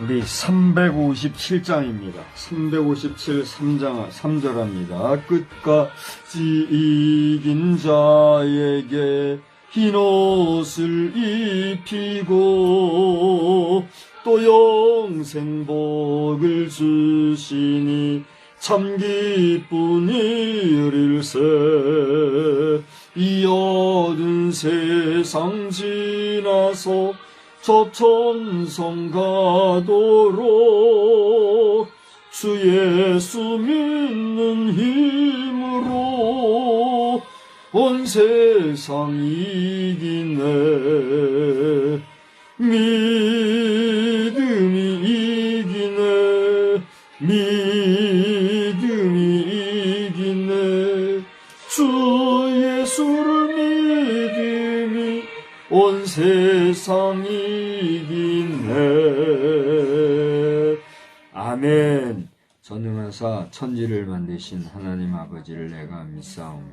우리 357장입니다. 357 3절합니다. 끝까지 이긴 자에게 흰옷을 입히고 또 영생복을 주시니 참 기쁘니일세. 이 어두운 세상 지나서 저 천성 가도록 주 예수 믿는 힘으로 온 세상 이기네. 믿음이 이기네. 믿음이 이기네. 주 예수를 믿음이 온 세상 이기네. 아멘. 전능하사 천지를 만드신 하나님 아버지를 내가 믿사오며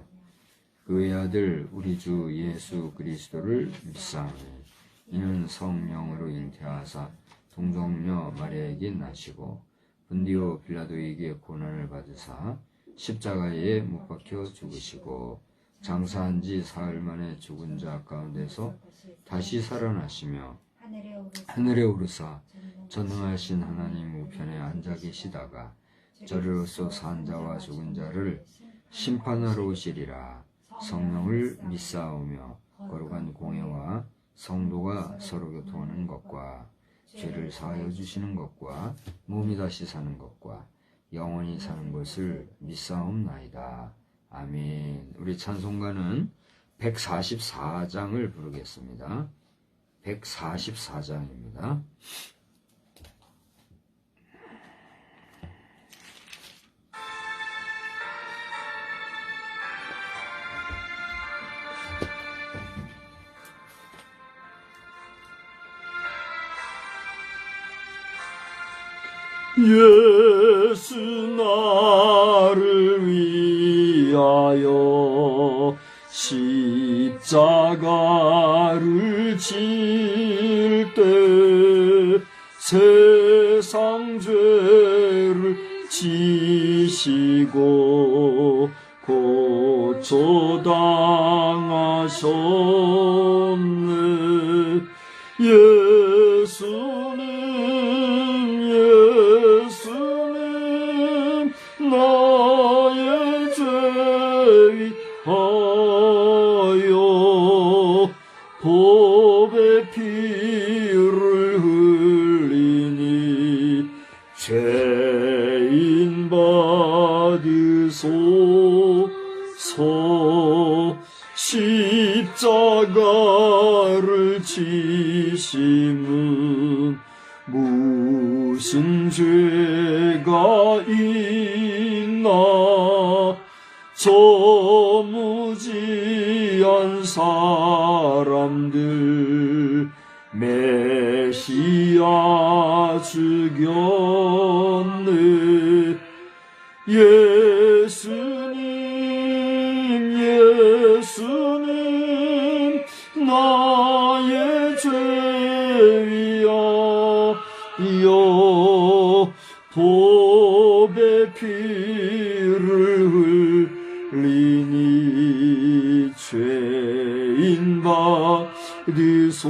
그의 아들 우리 주 예수 그리스도를 믿사오니 이는 성령으로 잉태하사 동정녀 마리아에게 나시고 분디오 빌라도에게 고난을 받으사 십자가에 못 박혀 죽으시고 장사한 지 사흘 만에 죽은 자 가운데서 다시 살아나시며 하늘에 오르사 전능하신 하나님 우편에 앉아 계시다가 저리로서 산 자와 죽은 자를 심판하러 오시리라. 성령을 믿사오며 거룩한 공예와 성도가 서로 교통하는 것과 죄를 사하여 주시는 것과 몸이 다시 사는 것과 영원히 사는 것을 믿사옵나이다. 아멘. 우리 찬송가는 144장을 부르겠습니다. 144장입니다. 예수 나를 위하여 십자가를 질 때 세상 죄를 지시고 고초당하셨네. 예수님 나의 죄 위하여 보배 피를 흘리니 죄인 받으소서. 십자가를 지심은 무슨 죄가 있나. 저 무지한 사람들 메시아 죽였네. 예수님 나의 죄 위하여 보배 피를 흘리니 죄인 받으소서.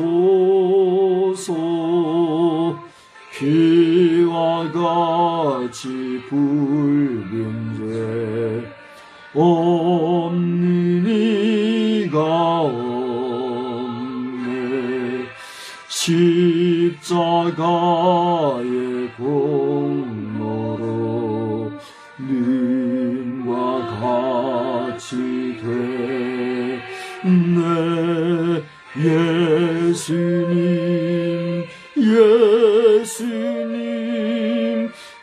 피와 같이 붉은 죄 없는 이가 없네. 십자가의 공로로 눈과 같이 되네. 예수님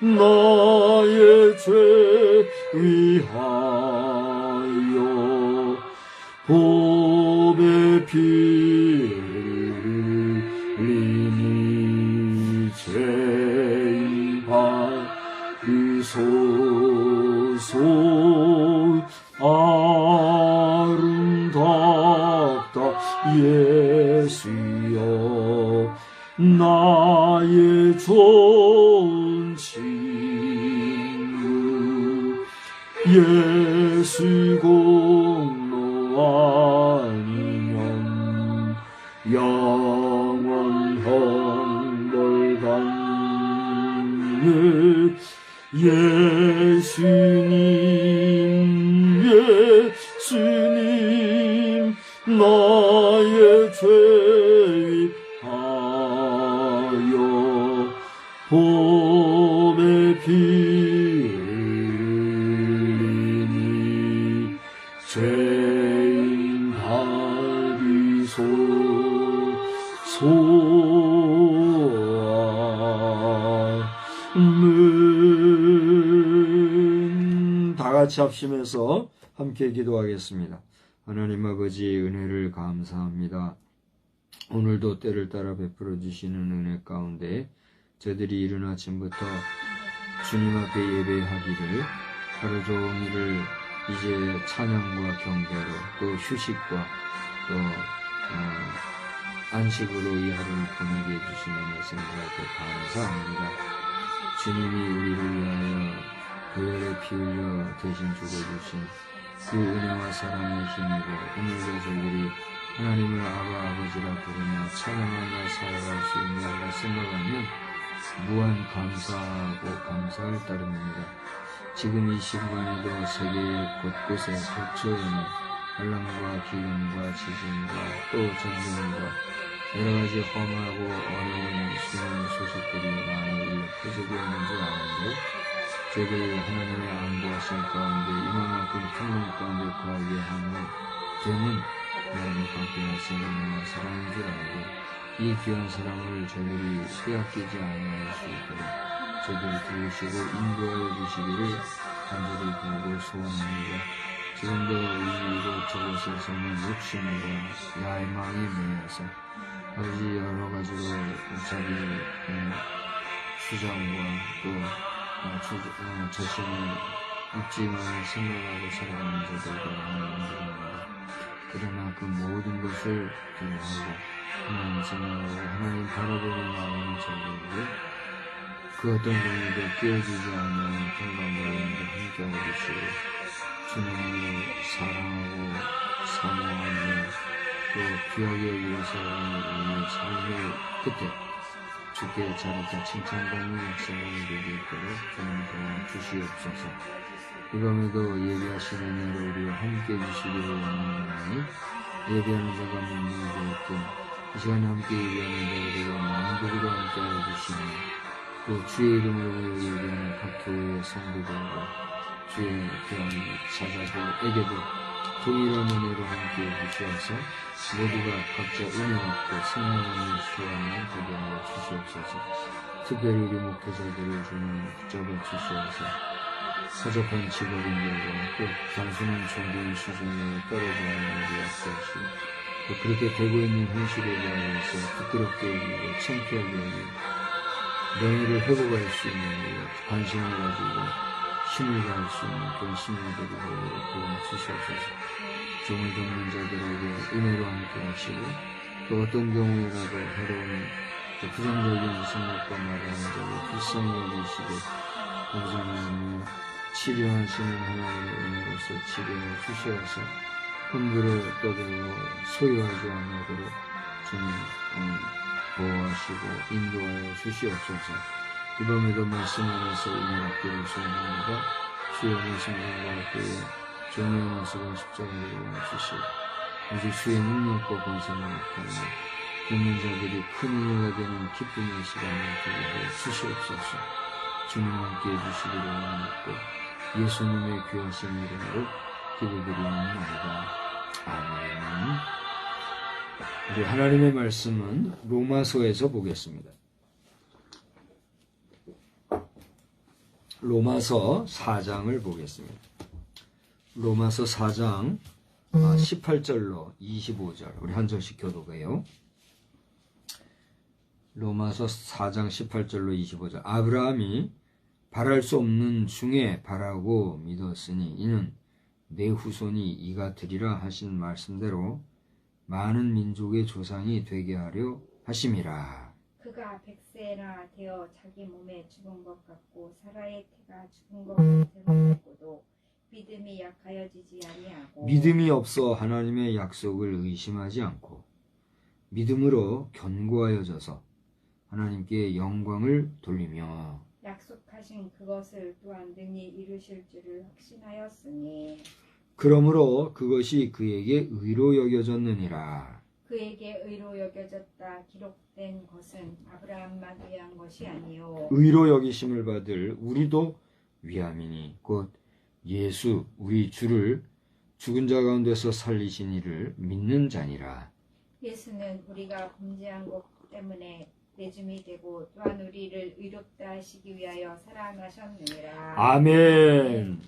나의 죄 위하여 보배 피를 흘리니 죄인 받으소서. 아름답다 예수여 나의 좋은 친구. 예수 공로 아니면 영원한 벌 받네. 예수님 나의 죄 위하여 보배 피흘리니 죄인 받으소서. 다 같이 합심해서 함께 기도하겠습니다. 하나님 아버지, 은혜를 감사합니다. 오늘도 때를 따라 베풀어 주시는 은혜 가운데 저들이 이른 아침부터 주님 앞에 예배하기를, 하루 종일을 이제 찬양과 경배로 또 휴식과 또 안식으로 이 하루를 보내게 해주신 은혜 생각할 때 감사합니다. 주님이 우리를 위하여 보혈에 피 흘려 대신 죽어주신 그 은혜와 사랑의 힘이고 오늘도 저희들이 하나님을 아버지라 부르며 찬양하며 살아갈 수 있냐고 생각하면 무한 감사하고 감사할 따름입니다. 지금 이 순간에도 세계 곳곳에 펼쳐오는 환란과 기근과 지진과 또 전쟁과 여러가지 험하고 어려운 수많은 소식들이 많이 퍼지고 있는 줄 아는데 저희들 하나님의 안보하신 가운데 이만큼 평강 가운데 거하게 하는 되는 하나님의 함께하신 은혜와 사랑인 줄 알고 이 귀한 사랑을 저희들이 빼앗기지 않을 수 있도록 저희들 도우시고 인도하여 주시기를 간절히 구하고 소원합니다. 지금도 이곳저곳에서는 욕심과 야망에 매여서 아버지 여러 가지로 자기 주장과 또 자신의 입지만을 생각하고 살아가는 자들과 많습니다. 그러나 그 모든 것을 두려워하고 하나님 생각하고 하나님 바라보는 마음을 저기고 그 어떤 경우도 깨어지지 않는 평강과 함께하고 계시고 주님을 사랑하고 사모하며 또 귀하게 여기서 우리의 삶의 끝에 주께 자리가 칭찬받는 역사가 되게 있도록 주님 도와주시옵소서. 이 밤에도 예배하시는 은혜로 우리와 함께 해주시기를 원하오니 예배하는 자가 문무되었고 이 시간에 함께 예배하는 자들과 만국으로 함께 해주시니 또 주의 이름으로 예배하는 각 교회의 성도들과 주의 귀한 사자들에게도 동일한 은혜로 함께 해주시어서 모두가 각자 은혜 받고 승리하는 수완만 되게 하여 주시옵소서. 특별히 우리 목회자들을 주님 붙잡아 주시어서 사적한 직업인들과 또 단순한 종교인 수준에 떨어져 있는 우리 앞서시 또 그렇게 되고 있는 현실에 대해서 부끄럽게 여기고 창피하게 여기고 명예를 회복할 수 있는 관심을 가지고 힘을 다할 수 있는 그런 신앙들이 되도록 도와주시옵소서. 종을 돕는 자들에게 은혜로 함께 하시고 또 어떤 경우에라도 해로운 부정적인 생각과 말하는 자를 불쌍히 여기시고 아버지 하나님의 치료하시는 하나님의 은혜로서 치료해 주시어서 함부로 떠들고 소유하지 않도록 주님 보호하시고 인도하여 주시옵소서. 이 밤에도 말씀 안에서 은혜 받기를 소원합니다. 주의 말씀과 그의 종의 모습을 십자가에 와주시고 오직 주의 능력과 권세를 나타내 듣는 자들이 큰 은혜가 되는 기쁨의 시간을 되게 하여 주시옵소서. 주님 함께 해주시기를 원하고 예수님의 귀하신 이름으로 기도드리옵나이다. 아멘. 우리 하나님의 말씀은 로마서에서 보겠습니다. 로마서 4장을 보겠습니다. 로마서 4장 18절로 25절 우리 한 절씩 교독해요. 로마서 4장 18절로 25절 아브라함이 바랄 수 없는 중에 바라고 믿었으니 이는 내 후손이 이가 되리라 하신 말씀대로 많은 민족의 조상이 되게 하려 하심이라. 그가 100세나 되어 자기 몸에 죽은 것 같고 사라의 태가 죽은 것 같고도 믿음이 약하여지지 아니하고 믿음이 없어 하나님의 약속을 의심하지 않고 믿음으로 견고하여져서 하나님께 영광을 돌리며 약속하신 그것을 또한 능히 이루실 줄을 확신하였으니 그러므로 그것이 그에게 의로 여겨졌느니라. 그에게 의로 여겨졌다 기록된 것은 아브라함만 위한 것이 아니요 의로 여기심을 받을 우리도 위함이니 곧 예수 우리 주를 죽은 자 가운데서 살리신 이를 믿는 자니라. 예수는 우리가 범죄한 것 때문에 내줌이 되고 또한 우리를 의롭다 하시기 위하여 사랑하셨느니라. 아멘.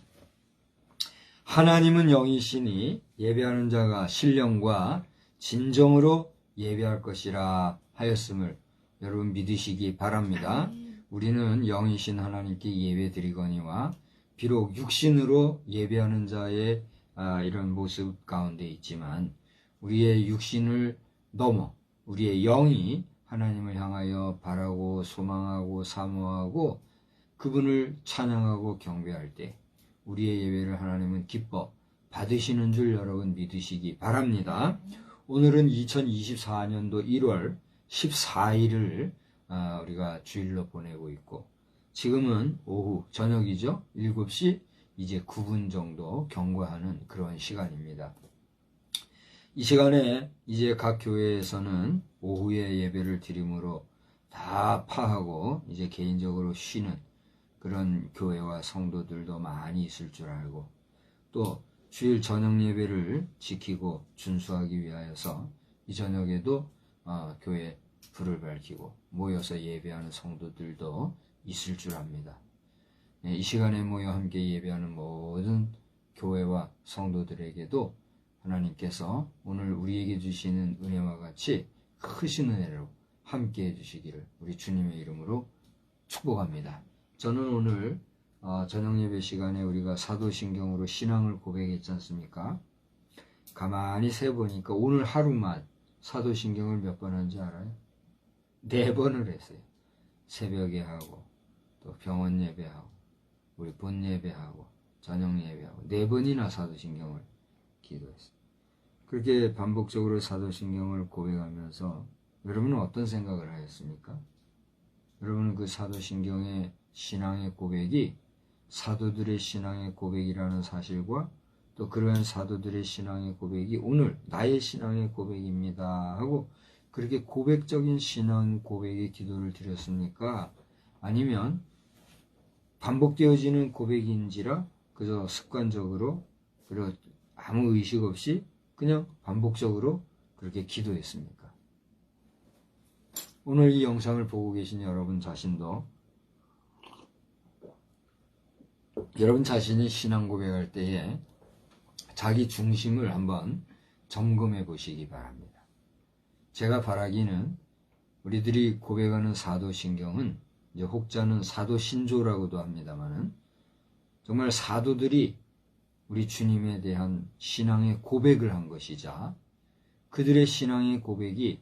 하나님은 영이시니 예배하는 자가 신령과 진정으로 예배할 것이라 하였음을 여러분 믿으시기 바랍니다. 우리는 영이신 하나님께 예배드리거니와 비록 육신으로 예배하는 자의 이런 모습 가운데 있지만 우리의 육신을 넘어 우리의 영이 하나님을 향하여 바라고 소망하고 사모하고 그분을 찬양하고 경배할 때 우리의 예배를 하나님은 기뻐 받으시는 줄 여러분 믿으시기 바랍니다. 오늘은 2024년도 1월 14일을 우리가 주일로 보내고 있고 지금은 오후 저녁이죠. 7시 이제 9분 정도 경과하는 그런 시간입니다. 이 시간에 이제 각 교회에서는 오후에 예배를 드림으로 다 파하고 이제 개인적으로 쉬는 그런 교회와 성도들도 많이 있을 줄 알고 또 주일 저녁 예배를 지키고 준수하기 위하여서 이 저녁에도 교회 불을 밝히고 모여서 예배하는 성도들도 있을 줄 압니다. 이 시간에 모여 함께 예배하는 모든 교회와 성도들에게도 하나님께서 오늘 우리에게 주시는 은혜와 같이 크신 은혜로 함께 해주시기를 우리 주님의 이름으로 축복합니다. 저는 오늘 저녁 예배 시간에 우리가 사도신경으로 신앙을 고백했지 않습니까? 가만히 세보니까 오늘 하루만 사도신경을 몇 번 한지 알아요? 4번을 했어요. 새벽에 하고 또 병원 예배하고 우리 본 예배하고 저녁 예배하고 4번이나 사도신경을 기도했어요. 그렇게 반복적으로 사도신경을 고백하면서 여러분은 어떤 생각을 하였습니까? 여러분은 그 사도신경의 신앙의 고백이 사도들의 신앙의 고백이라는 사실과 또 그러한 사도들의 신앙의 고백이 오늘 나의 신앙의 고백입니다 하고 그렇게 고백적인 신앙 고백의 기도를 드렸습니까? 아니면 반복되어지는 고백인지라 그저 습관적으로 그리고 아무 의식 없이 그냥 반복적으로 그렇게 기도했습니까? 오늘 이 영상을 보고 계신 여러분 자신도 여러분 자신이 신앙 고백할 때에 자기 중심을 한번 점검해 보시기 바랍니다. 제가 바라기는 우리들이 고백하는 사도신경은 이제 혹자는 사도신조라고도 합니다만은 정말 사도들이 우리 주님에 대한 신앙의 고백을 한 것이자 그들의 신앙의 고백이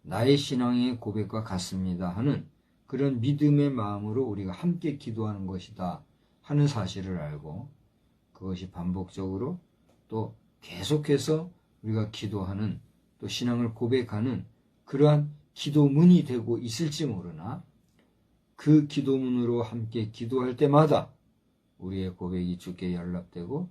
나의 신앙의 고백과 같습니다 하는 그런 믿음의 마음으로 우리가 함께 기도하는 것이다 하는 사실을 알고 그것이 반복적으로 또 계속해서 우리가 기도하는 또 신앙을 고백하는 그러한 기도문이 되고 있을지 모르나 그 기도문으로 함께 기도할 때마다 우리의 고백이 주께 연락되고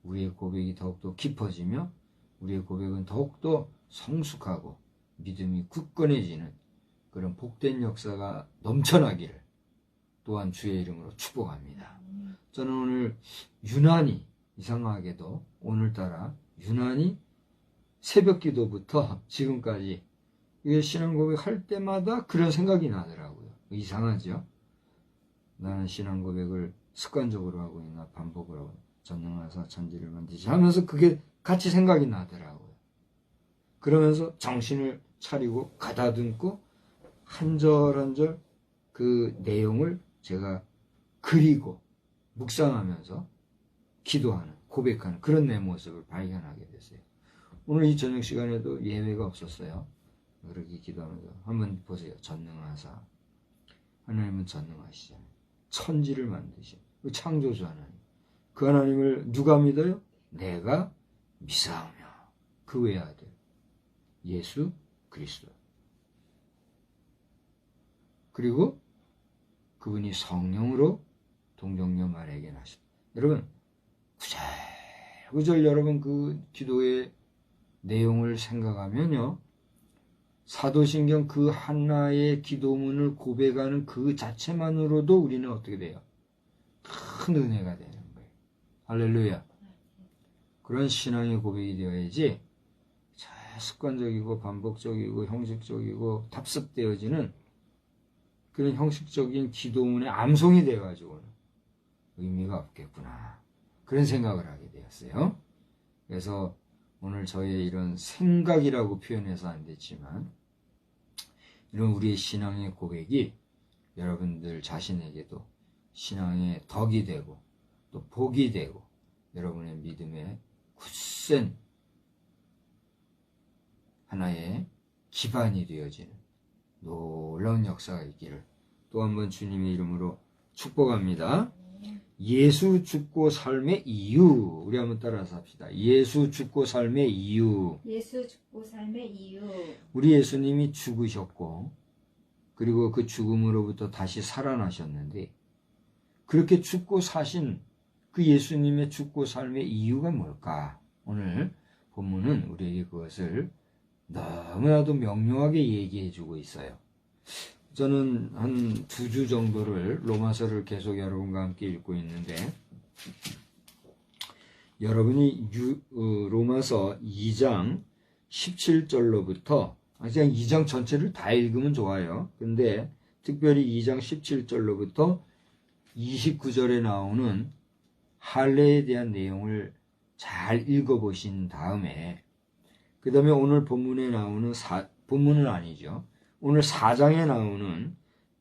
우리의 고백이 더욱더 깊어지며 우리의 고백은 더욱더 성숙하고 믿음이 굳건해지는 그런 복된 역사가 넘쳐나기를 또한 주의 이름으로 축복합니다. 저는 오늘 유난히 이상하게도 오늘따라 유난히 새벽 기도부터 지금까지 신앙 고백할 때마다 그런 생각이 나더라고요. 이상하죠? 나는 신앙 고백을 습관적으로 하고 있나 반복을 하고 전능하사 천지를 만드시 하면서 그게 같이 생각이 나더라고요. 그러면서 정신을 차리고 가다듬고 한 절 한 절 그 내용을 제가 그리고 묵상하면서 기도하는 고백하는 그런 내 모습을 발견하게 됐어요. 오늘 이 저녁 시간에도 예외가 없었어요. 그렇게 기도하면서 한번 보세요. 전능하사 하나님은 전능하시잖아요. 천지를 만드신 창조주 하나님 그 하나님을 누가 믿어요? 내가 믿사오며 그 외의 아들 예수 그리스도 그리고 그분이 성령으로 동정녀 마리아에게 나셨다. 여러분 구절구절 여러분 그 기도의 내용을 생각하면요 사도신경 그 하나의 기도문을 고백하는 그 자체만으로도 우리는 어떻게 돼요? 큰 은혜가 되는 거예요. 할렐루야. 그런 신앙의 고백이 되어야지 습관적이고 반복적이고 형식적이고 답습되어지는 그런 형식적인 기도문의 암송이 되어가지고는 의미가 없겠구나 그런 생각을 하게 되었어요. 그래서 오늘 저의 이런 생각이라고 표현해서 안 됐지만 이런 우리의 신앙의 고백이 여러분들 자신에게도 신앙의 덕이 되고 또 복이 되고 여러분의 믿음의 굳센 하나의 기반이 되어지는 놀라운 역사가 있기를 또 한 번 주님의 이름으로 축복합니다. 예수 죽고 삶의 이유, 우리 한번 따라서 합시다. 예수 죽고 삶의 이유. 예수 죽고 삶의 이유. 우리 예수님이 죽으셨고 그리고 그 죽음으로부터 다시 살아나셨는데 그렇게 죽고 사신 그 예수님의 죽고 삶의 이유가 뭘까? 오늘 본문은 우리에게 그것을 너무나도 명료하게 얘기해 주고 있어요. 저는 한 2주 정도를 로마서를 계속 여러분과 함께 읽고 있는데 여러분이 로마서 2장 17절로부터 그냥 2장 전체를 다 읽으면 좋아요. 근데 특별히 2장 17절로부터 29절에 나오는 할례에 대한 내용을 잘 읽어보신 다음에 그 다음에 오늘 본문에 나오는 본문은 아니죠. 오늘 4장에 나오는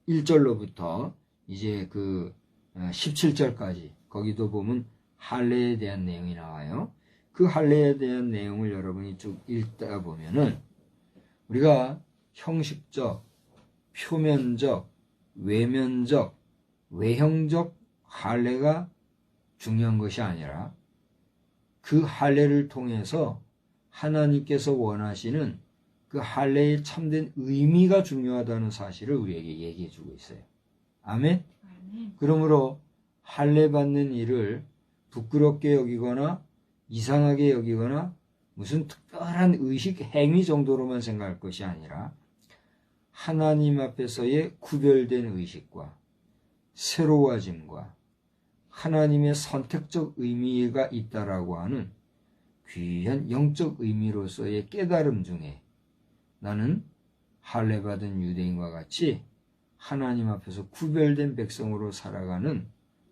1절로부터 이제 그 17절까지 거기도 보면 할례에 대한 내용이 나와요. 그 할례에 대한 내용을 여러분이 쭉 읽다 보면은 우리가 형식적, 표면적, 외면적, 외형적 할례가 중요한 것이 아니라 그 할례를 통해서 하나님께서 원하시는 그 할례의 참된 의미가 중요하다는 사실을 우리에게 얘기해 주고 있어요. 아멘? 아멘. 그러므로 할례 받는 일을 부끄럽게 여기거나 이상하게 여기거나 무슨 특별한 의식 행위 정도로만 생각할 것이 아니라 하나님 앞에서의 구별된 의식과 새로워짐과 하나님의 선택적 의미가 있다라고 하는 귀한 영적 의미로서의 깨달음 중에 나는 할례 받은 유대인과 같이 하나님 앞에서 구별된 백성으로 살아가는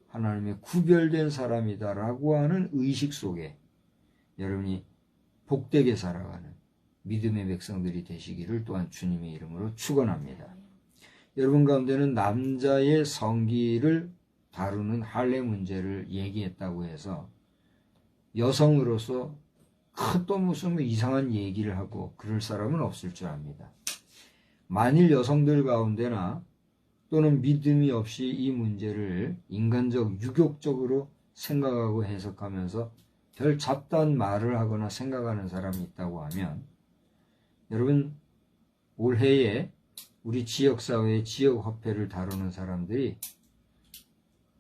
하나님의 구별된 사람이다라고 하는 의식 속에 여러분이 복되게 살아가는 믿음의 백성들이 되시기를 또한 주님의 이름으로 축원합니다. 여러분 가운데는 남자의 성기를 다루는 할례 문제를 얘기했다고 해서 여성으로서 또 무슨 이상한 얘기를 하고 그럴 사람은 없을 줄 압니다. 만일 여성들 가운데나 또는 믿음이 없이 이 문제를 인간적, 유격적으로 생각하고 해석하면서 별 잡다한 말을 하거나 생각하는 사람이 있다고 하면 여러분 올해에 우리 지역사회의 지역화폐를 다루는 사람들이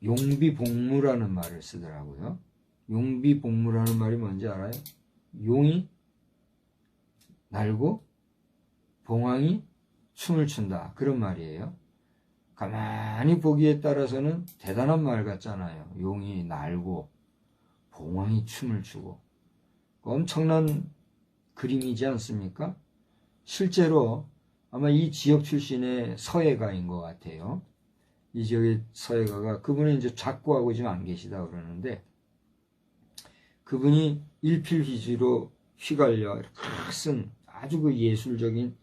용비복무라는 말을 쓰더라고요. 용비복무라는 말이 뭔지 알아요? 용이 날고 봉황이 춤을 춘다. 그런 말이에요. 가만히 보기에 따라서는 대단한 말 같잖아요. 용이 날고 봉황이 춤을 추고 엄청난 그림이지 않습니까? 실제로 아마 이 지역 출신의 서예가인 것 같아요. 이 지역의 서예가가 그분은 이제 작고하고 지금 안 계시다 그러는데 그분이 일필휘지로 휘갈려 쓴 아주 그 예술적인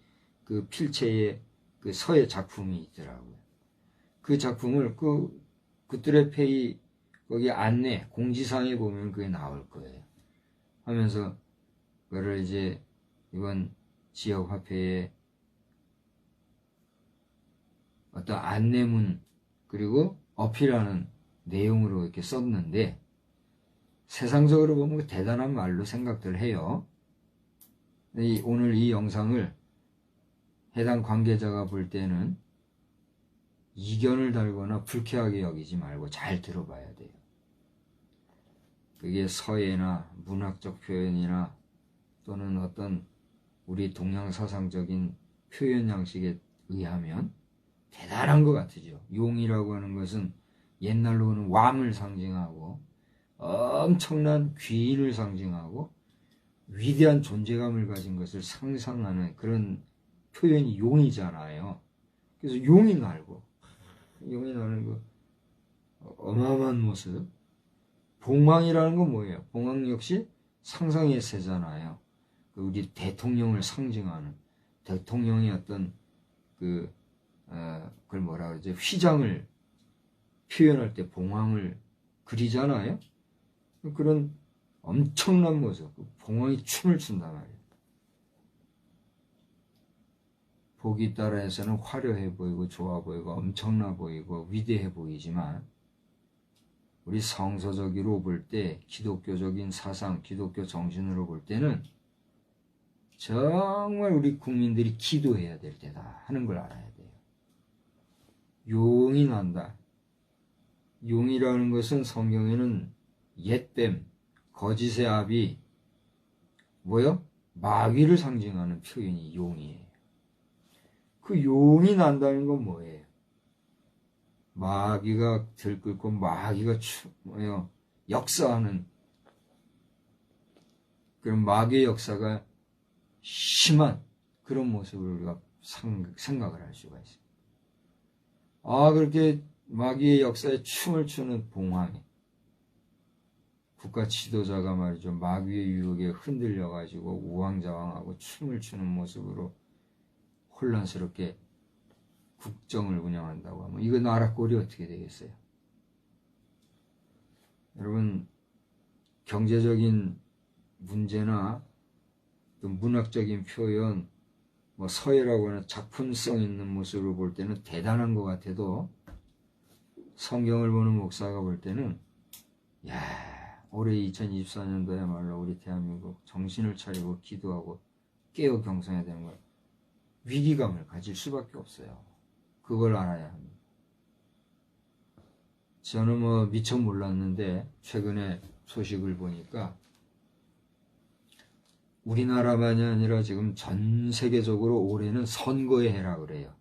그 필체의 그 서예 작품이 있더라고요. 그 작품을 그 뚜레페이 거기 안내 공지사항에 보면 그게 나올 거예요. 하면서 그거를 이제 이번 지역 화폐에 어떤 안내문 그리고 어필하는 내용으로 이렇게 썼는데 세상적으로 보면 대단한 말로 생각들 해요. 오늘 이 영상을 해당 관계자가 볼 때는 이견을 달거나 불쾌하게 여기지 말고 잘 들어봐야 돼요. 그게 서예나 문학적 표현이나 또는 어떤 우리 동양사상적인 표현 양식에 의하면 대단한 것 같으죠. 용이라고 하는 것은 옛날로는 왕을 상징하고 엄청난 귀인을 상징하고 위대한 존재감을 가진 것을 상상하는 그런 표현이 용이잖아요. 그래서 용이 날고 용이 나는 그 어마어마한 모습. 봉황이라는 건 뭐예요? 봉황 역시 상상의 새잖아요. 우리 대통령을 상징하는 대통령의 어떤 그걸 뭐라 그러지? 휘장을 표현할 때 봉황을 그리잖아요. 그런 엄청난 모습. 봉황이 춤을 춘단 말이에요. 보기 따라 해서는 화려해 보이고 좋아 보이고 엄청나 보이고 위대해 보이지만 우리 성서적으로 볼 때 기독교적인 사상, 기독교 정신으로 볼 때는 정말 우리 국민들이 기도해야 될 때다 하는 걸 알아야 돼요. 용이 난다. 용이라는 것은 성경에는 옛뱀, 거짓의 압이 뭐요? 마귀를 상징하는 표현이 용이에요. 그 용이 난다는 건 뭐예요? 마귀가 들끓고 마귀가 역사하는 그런 마귀의 역사가 심한 그런 모습을 우리가 생각을 할 수가 있어요. 아, 그렇게 마귀의 역사에 춤을 추는 봉황이 국가 지도자가 말이죠. 마귀의 유혹에 흔들려가지고 우왕좌왕하고 춤을 추는 모습으로 혼란스럽게 국정을 운영한다고 하면 이거 나라 꼴이 어떻게 되겠어요? 여러분, 경제적인 문제나 또 문학적인 표현, 뭐 서예라고 하는 작품성 있는 모습을 볼 때는 대단한 것 같아도 성경을 보는 목사가 볼 때는 야, 올해 2024년도야말로 우리 대한민국 정신을 차리고 기도하고 깨어 경성해야 되는 걸 위기감을 가질 수밖에 없어요. 그걸 알아야 합니다. 저는 뭐 미처 몰랐는데 최근에 소식을 보니까 우리나라만이 아니라 지금 전 세계적으로 올해는 선거의 해라 그래요.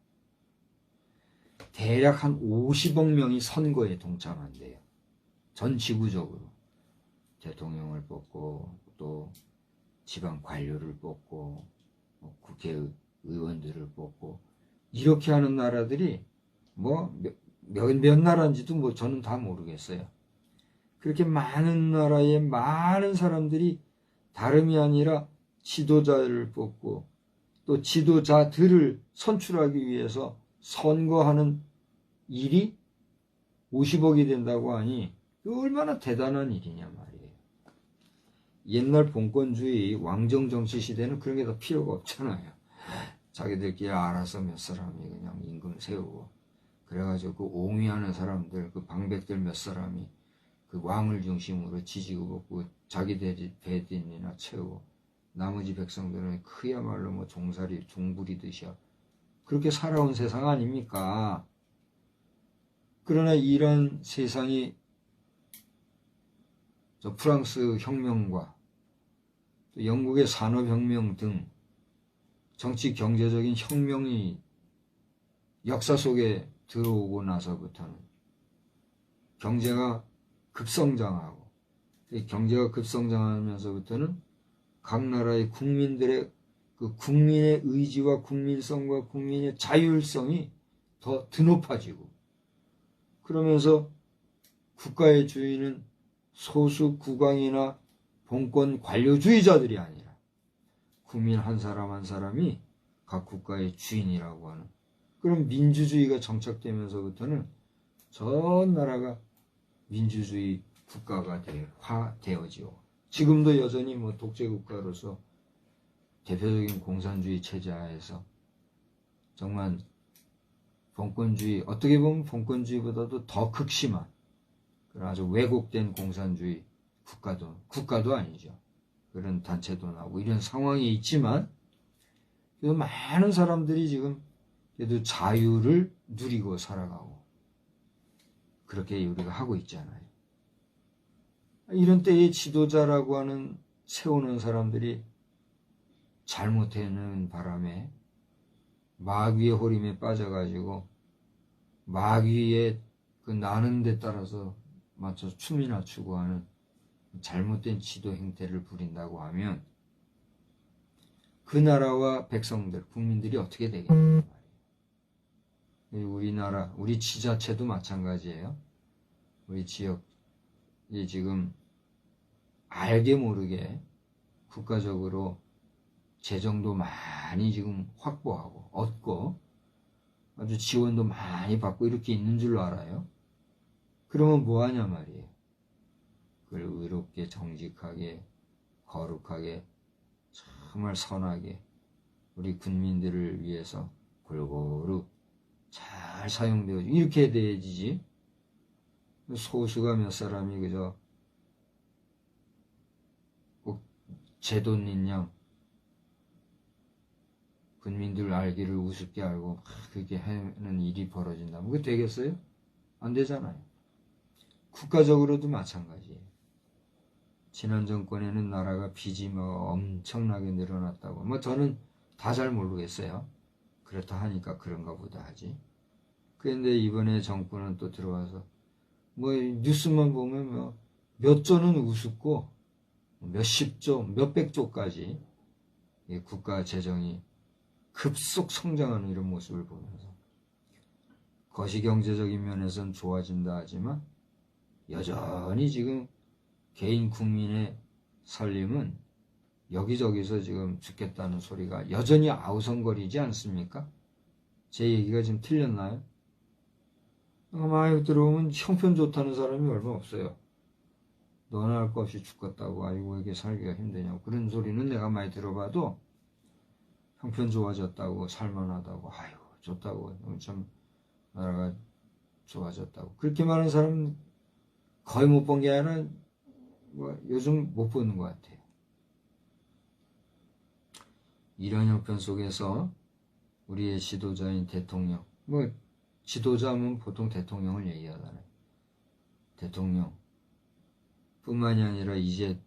대략 한 50억 명이 선거에 동참한대요. 전 지구적으로. 대통령을 뽑고 또 지방 관료를 뽑고 국회의원들을 뽑고 이렇게 하는 나라들이 뭐 몇 나라인지도 뭐 저는 다 모르겠어요. 그렇게 많은 나라에 많은 사람들이 다름이 아니라 지도자를 뽑고 또 지도자들을 선출하기 위해서 선거하는 일이 50억이 된다고 하니 얼마나 대단한 일이냐 말이에요. 옛날 봉건주의 왕정 정치 시대는 그런 게 다 필요가 없잖아요. 자기들끼리 알아서 몇 사람이 그냥 임금 세우고 그래가지고 그 옹위하는 사람들, 그 방백들 몇 사람이 그 왕을 중심으로 지지고 볶고 자기 대진이나 채우고 나머지 백성들은 그야말로 뭐 종살이 종부리듯이 그렇게 살아온 세상 아닙니까? 그러나 이런 세상이 저 프랑스 혁명과 또 영국의 산업혁명 등 정치 경제적인 혁명이 역사 속에 들어오고 나서부터는 경제가 급성장하고 경제가 급성장하면서부터는 각 나라의 국민들의 그 국민의 의지와 국민성과 국민의 자율성이 더 드높아지고 그러면서 국가의 주인은 소수 국왕이나 봉건 관료주의자들이 아니라 국민 한 사람 한 사람이 각 국가의 주인이라고 하는 그런 민주주의가 정착되면서부터는 전 나라가 민주주의 국가가 되어지고 지금도 여전히 뭐 독재국가로서 대표적인 공산주의 체제 하에서 정말 봉건주의 어떻게 보면 봉건주의보다도 더 극심한 그런 아주 왜곡된 공산주의 국가도 아니죠. 그런 단체도 나오고 이런 상황이 있지만 그래도 많은 사람들이 지금 그래도 자유를 누리고 살아가고 그렇게 우리가 하고 있잖아요. 이런 때에 지도자라고 하는 세우는 사람들이 잘못하는 바람에 마귀의 호림에 빠져가지고 마귀의 그 나는 데 따라서 맞춰 춤이나 추고 하는 잘못된 지도 행태를 부린다고 하면 그 나라와 백성들, 국민들이 어떻게 되겠냐 말이에요. 우리나라, 우리 지자체도 마찬가지예요. 우리 지역이 지금 알게 모르게 국가적으로 재정도 많이 지금 확보하고 얻고 아주 지원도 많이 받고 이렇게 있는 줄로 알아요. 그러면 뭐 하냐 말이에요. 그걸 의롭게 정직하게 거룩하게 정말 선하게 우리 국민들을 위해서 골고루 잘 사용되어 이렇게 돼야지. 소수가 몇 사람이 그저 꼭 제 돈인 양 국민들 알기를 우습게 알고 그렇게 하는 일이 벌어진다면 그게 되겠어요? 안 되잖아요. 국가적으로도 마찬가지예요. 지난 정권에는 나라가 빚이 뭐 엄청나게 늘어났다고 뭐 저는 다 잘 모르겠어요. 그렇다 하니까 그런가 보다 하지. 그런데 이번에 정권은 또 들어와서 뭐 뉴스만 보면 뭐 몇 조는 우습고 몇십 조, 몇백 조까지 국가 재정이 급속 성장하는 이런 모습을 보면서 거시경제적인 면에서는 좋아진다 하지만 여전히 지금 개인 국민의 살림은 여기저기서 지금 죽겠다는 소리가 여전히 아우성거리지 않습니까? 제 얘기가 지금 틀렸나요? 많이 들어오면 형편 좋다는 사람이 얼마 없어요. 너나 할 것 없이 죽겠다고 아이고 이게 살기가 힘드냐고 그런 소리는 내가 많이 들어봐도 형편 좋아졌다고 살만하다고 아이고 좋다고 참 나라가 좋아졌다고 그렇게 말하는 사람은 거의 못 본 게 아니라 뭐 요즘 못 보는 것 같아요. 이런 형편 속에서 우리의 지도자인 대통령 뭐 지도자면 보통 대통령을 얘기하잖아요. 대통령 뿐만이 아니라 이제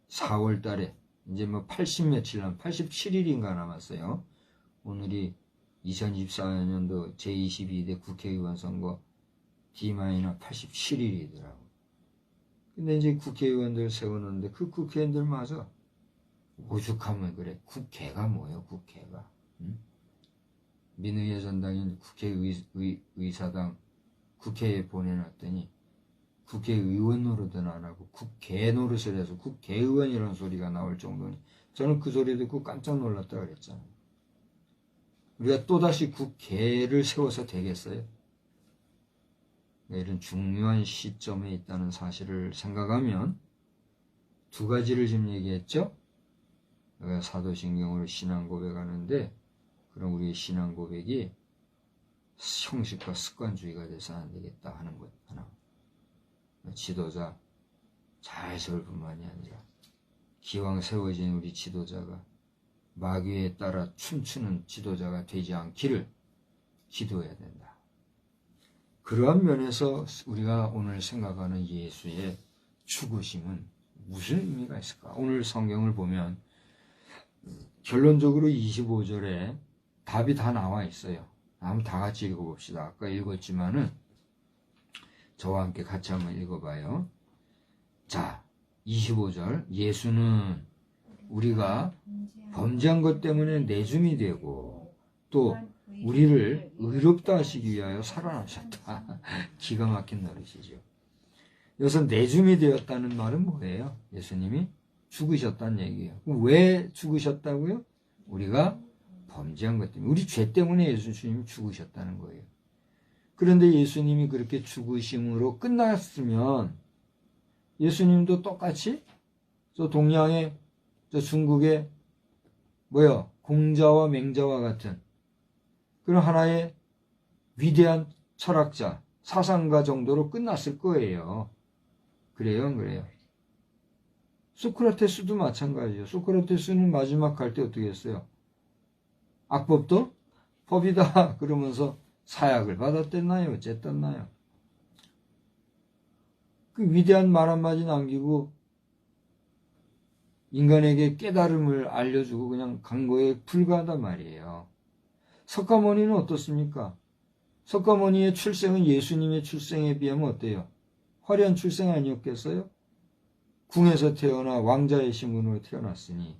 4월 달에 이제 뭐 80 며칠 87일인가 남았어요. 오늘이 2024년도 제22대 국회의원 선거 D-87일이더라고. 근데 이제 국회의원들 세우는데 그 국회의원들마저 오죽하면 그래. 국회가 뭐예요, 국회가. 응? 민의회 전당인 국회의사당 국회에 보내놨더니 국회의원 노릇은 안 하고 국회 노릇을 해서 국회의원이라는 소리가 나올 정도니 저는 그 소리 듣고 깜짝 놀랐다 그랬잖아요. 우리가 또다시 국회를 세워서 되겠어요? 이런 중요한 시점에 있다는 사실을 생각하면 두 가지를 지금 얘기했죠. 내가 사도신경으로 신앙 고백하는데 그럼 우리의 신앙 고백이 형식과 습관주의가 돼서 안 되겠다 하는 것 하나. 지도자 잘 세울 뿐만이 아니라 기왕 세워진 우리 지도자가 마귀에 따라 춤추는 지도자가 되지 않기를 기도해야 된다. 그러한 면에서 우리가 오늘 생각하는 예수의 죽으심은 무슨 의미가 있을까? 오늘 성경을 보면 결론적으로 25절에 답이 다 나와 있어요. 한번 다 같이 읽어봅시다. 아까 읽었지만은 저와 함께 같이 한번 읽어봐요. 자, 25절 예수는 우리가 범죄한 것 때문에 내줌이 되고 또 우리를 의롭다 하시기 위하여 살아나셨다. 기가 막힌 노릇이죠. 여기서 내줌이 되었다는 말은 뭐예요? 예수님이 죽으셨다는 얘기예요. 왜 죽으셨다고요? 우리가 범죄한 것 때문에 우리 죄 때문에 예수님이 죽으셨다는 거예요. 그런데 예수님이 그렇게 죽으심으로 끝났으면 예수님도 똑같이 저 동양의 저 중국의 공자와 맹자와 같은 그런 하나의 위대한 철학자, 사상가 정도로 끝났을 거예요. 그래요, 안 그래요? 소크라테스도 마찬가지예요. 소크라테스는 마지막 갈 때 어떻게 했어요? 악법도 법이다 그러면서 사약을 받았댔나요? 어쨌댔나요? 그 위대한 말 한마디 남기고 인간에게 깨달음을 알려주고 그냥 간 거에 불과하단 말이에요. 석가모니는 어떻습니까? 석가모니의 출생은 예수님의 출생에 비하면 어때요? 화려한 출생 아니었겠어요? 궁에서 태어나 왕자의 신분으로 태어났으니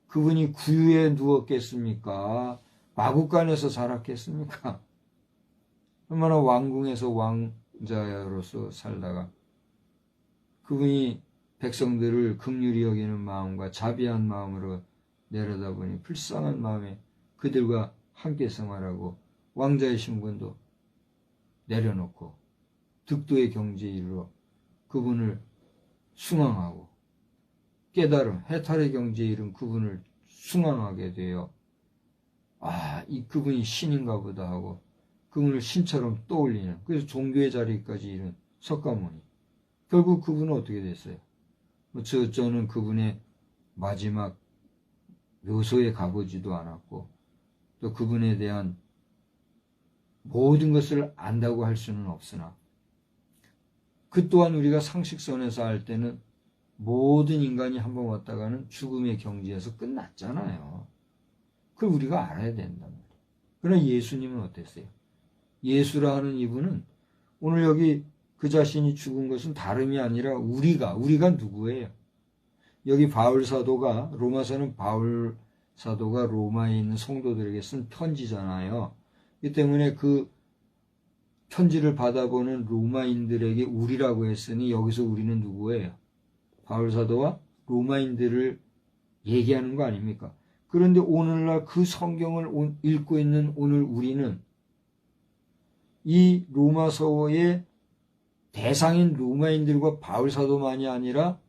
그분이 구유에 누웠겠습니까? 마국간에서 자랐겠습니까? 얼마나 왕궁에서 왕자로서 살다가 그분이 백성들을 긍휼히 여기는 마음과 자비한 마음으로 내려다보니 불쌍한 마음에 그들과 함께 생활하고 왕자의 신분도 내려놓고 득도의 경지에 이르러 그분을 숭앙하고 깨달음, 해탈의 경지에 이른 그분을 숭앙하게 되어 그분이 신인가 보다 하고 그분을 신처럼 떠올리는, 그래서 종교의 자리까지 이른 석가모니. 결국 그분은 어떻게 됐어요? 저는 그분의 마지막 묘소에 가보지도 않았고 또 그분에 대한 모든 것을 안다고 할 수는 없으나 그 또한 우리가 상식선에서 할 때는 모든 인간이 한번 왔다가는 죽음의 경지에서 끝났잖아요. 그걸 우리가 알아야 된단 말이에요. 그러나 예수님은 어땠어요? 예수라 하는 이분은 오늘 여기 그 자신이 죽은 것은 다름이 아니라 우리가 누구예요? 여기 바울 사도가, 로마서는 바울 사도가 로마에 있는 성도들에게 쓴 편지잖아요. 이 때문에 그 편지를 받아보는 로마인들에게 우리라고 했으니 여기서 우리는 누구예요? 바울 사도와 로마인들을 얘기하는 거 아닙니까? 그런데 오늘날 그 성경을 읽고 있는 오늘 우리는 이 로마서의 대상인 로마인들과 바울 사도만이 아니라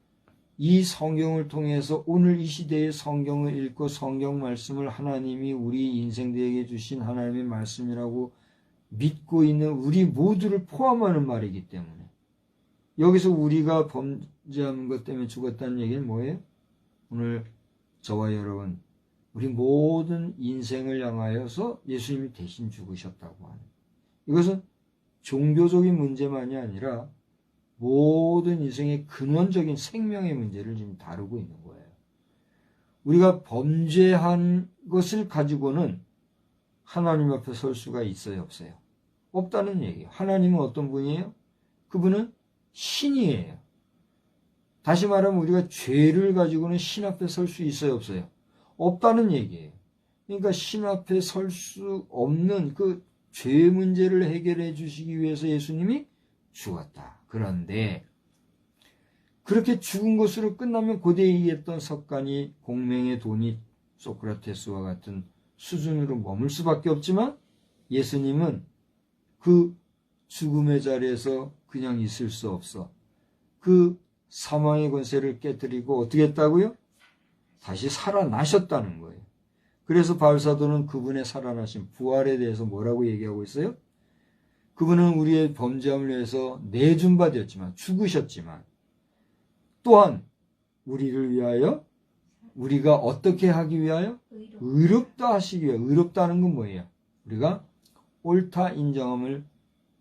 이 성경을 통해서 오늘 이 시대의 성경을 읽고 성경 말씀을 하나님이 우리 인생들에게 주신 하나님의 말씀이라고 믿고 있는 우리 모두를 포함하는 말이기 때문에 여기서 우리가 범죄한 것 때문에 죽었다는 얘기는 뭐예요? 오늘 저와 여러분 우리 모든 인생을 향하여서 예수님이 대신 죽으셨다고 하는, 이것은 종교적인 문제만이 아니라 모든 인생의 근원적인 생명의 문제를 지금 다루고 있는 거예요. 우리가 범죄한 것을 가지고는 하나님 앞에 설 수가 있어요, 없어요? 없다는 얘기예요. 하나님은 어떤 분이에요? 그분은 신이에요. 다시 말하면 우리가 죄를 가지고는 신 앞에 설 수 있어요, 없어요? 없다는 얘기예요. 그러니까 신 앞에 설 수 없는 그 죄 문제를 해결해 주시기 위해서 예수님이 죽었다. 그런데 그렇게 죽은 것으로 끝나면 고대에 의했던 석간이 공명의 돈이 소크라테스와 같은 수준으로 머물 수밖에 없지만 예수님은 그 죽음의 자리에서 그냥 있을 수 없어. 그 사망의 권세를 깨뜨리고 어떻게 했다고요? 다시 살아나셨다는 거예요. 그래서 바울사도는 그분의 살아나신 부활에 대해서 뭐라고 얘기하고 있어요? 그분은 우리의 범죄함을 위해서 내준 바 되었지만, 죽으셨지만 또한 우리를 위하여, 우리가 어떻게 하기 위하여? 의롭다 하시기 위하여. 의롭다는 건 뭐예요? 우리가 옳다 인정함을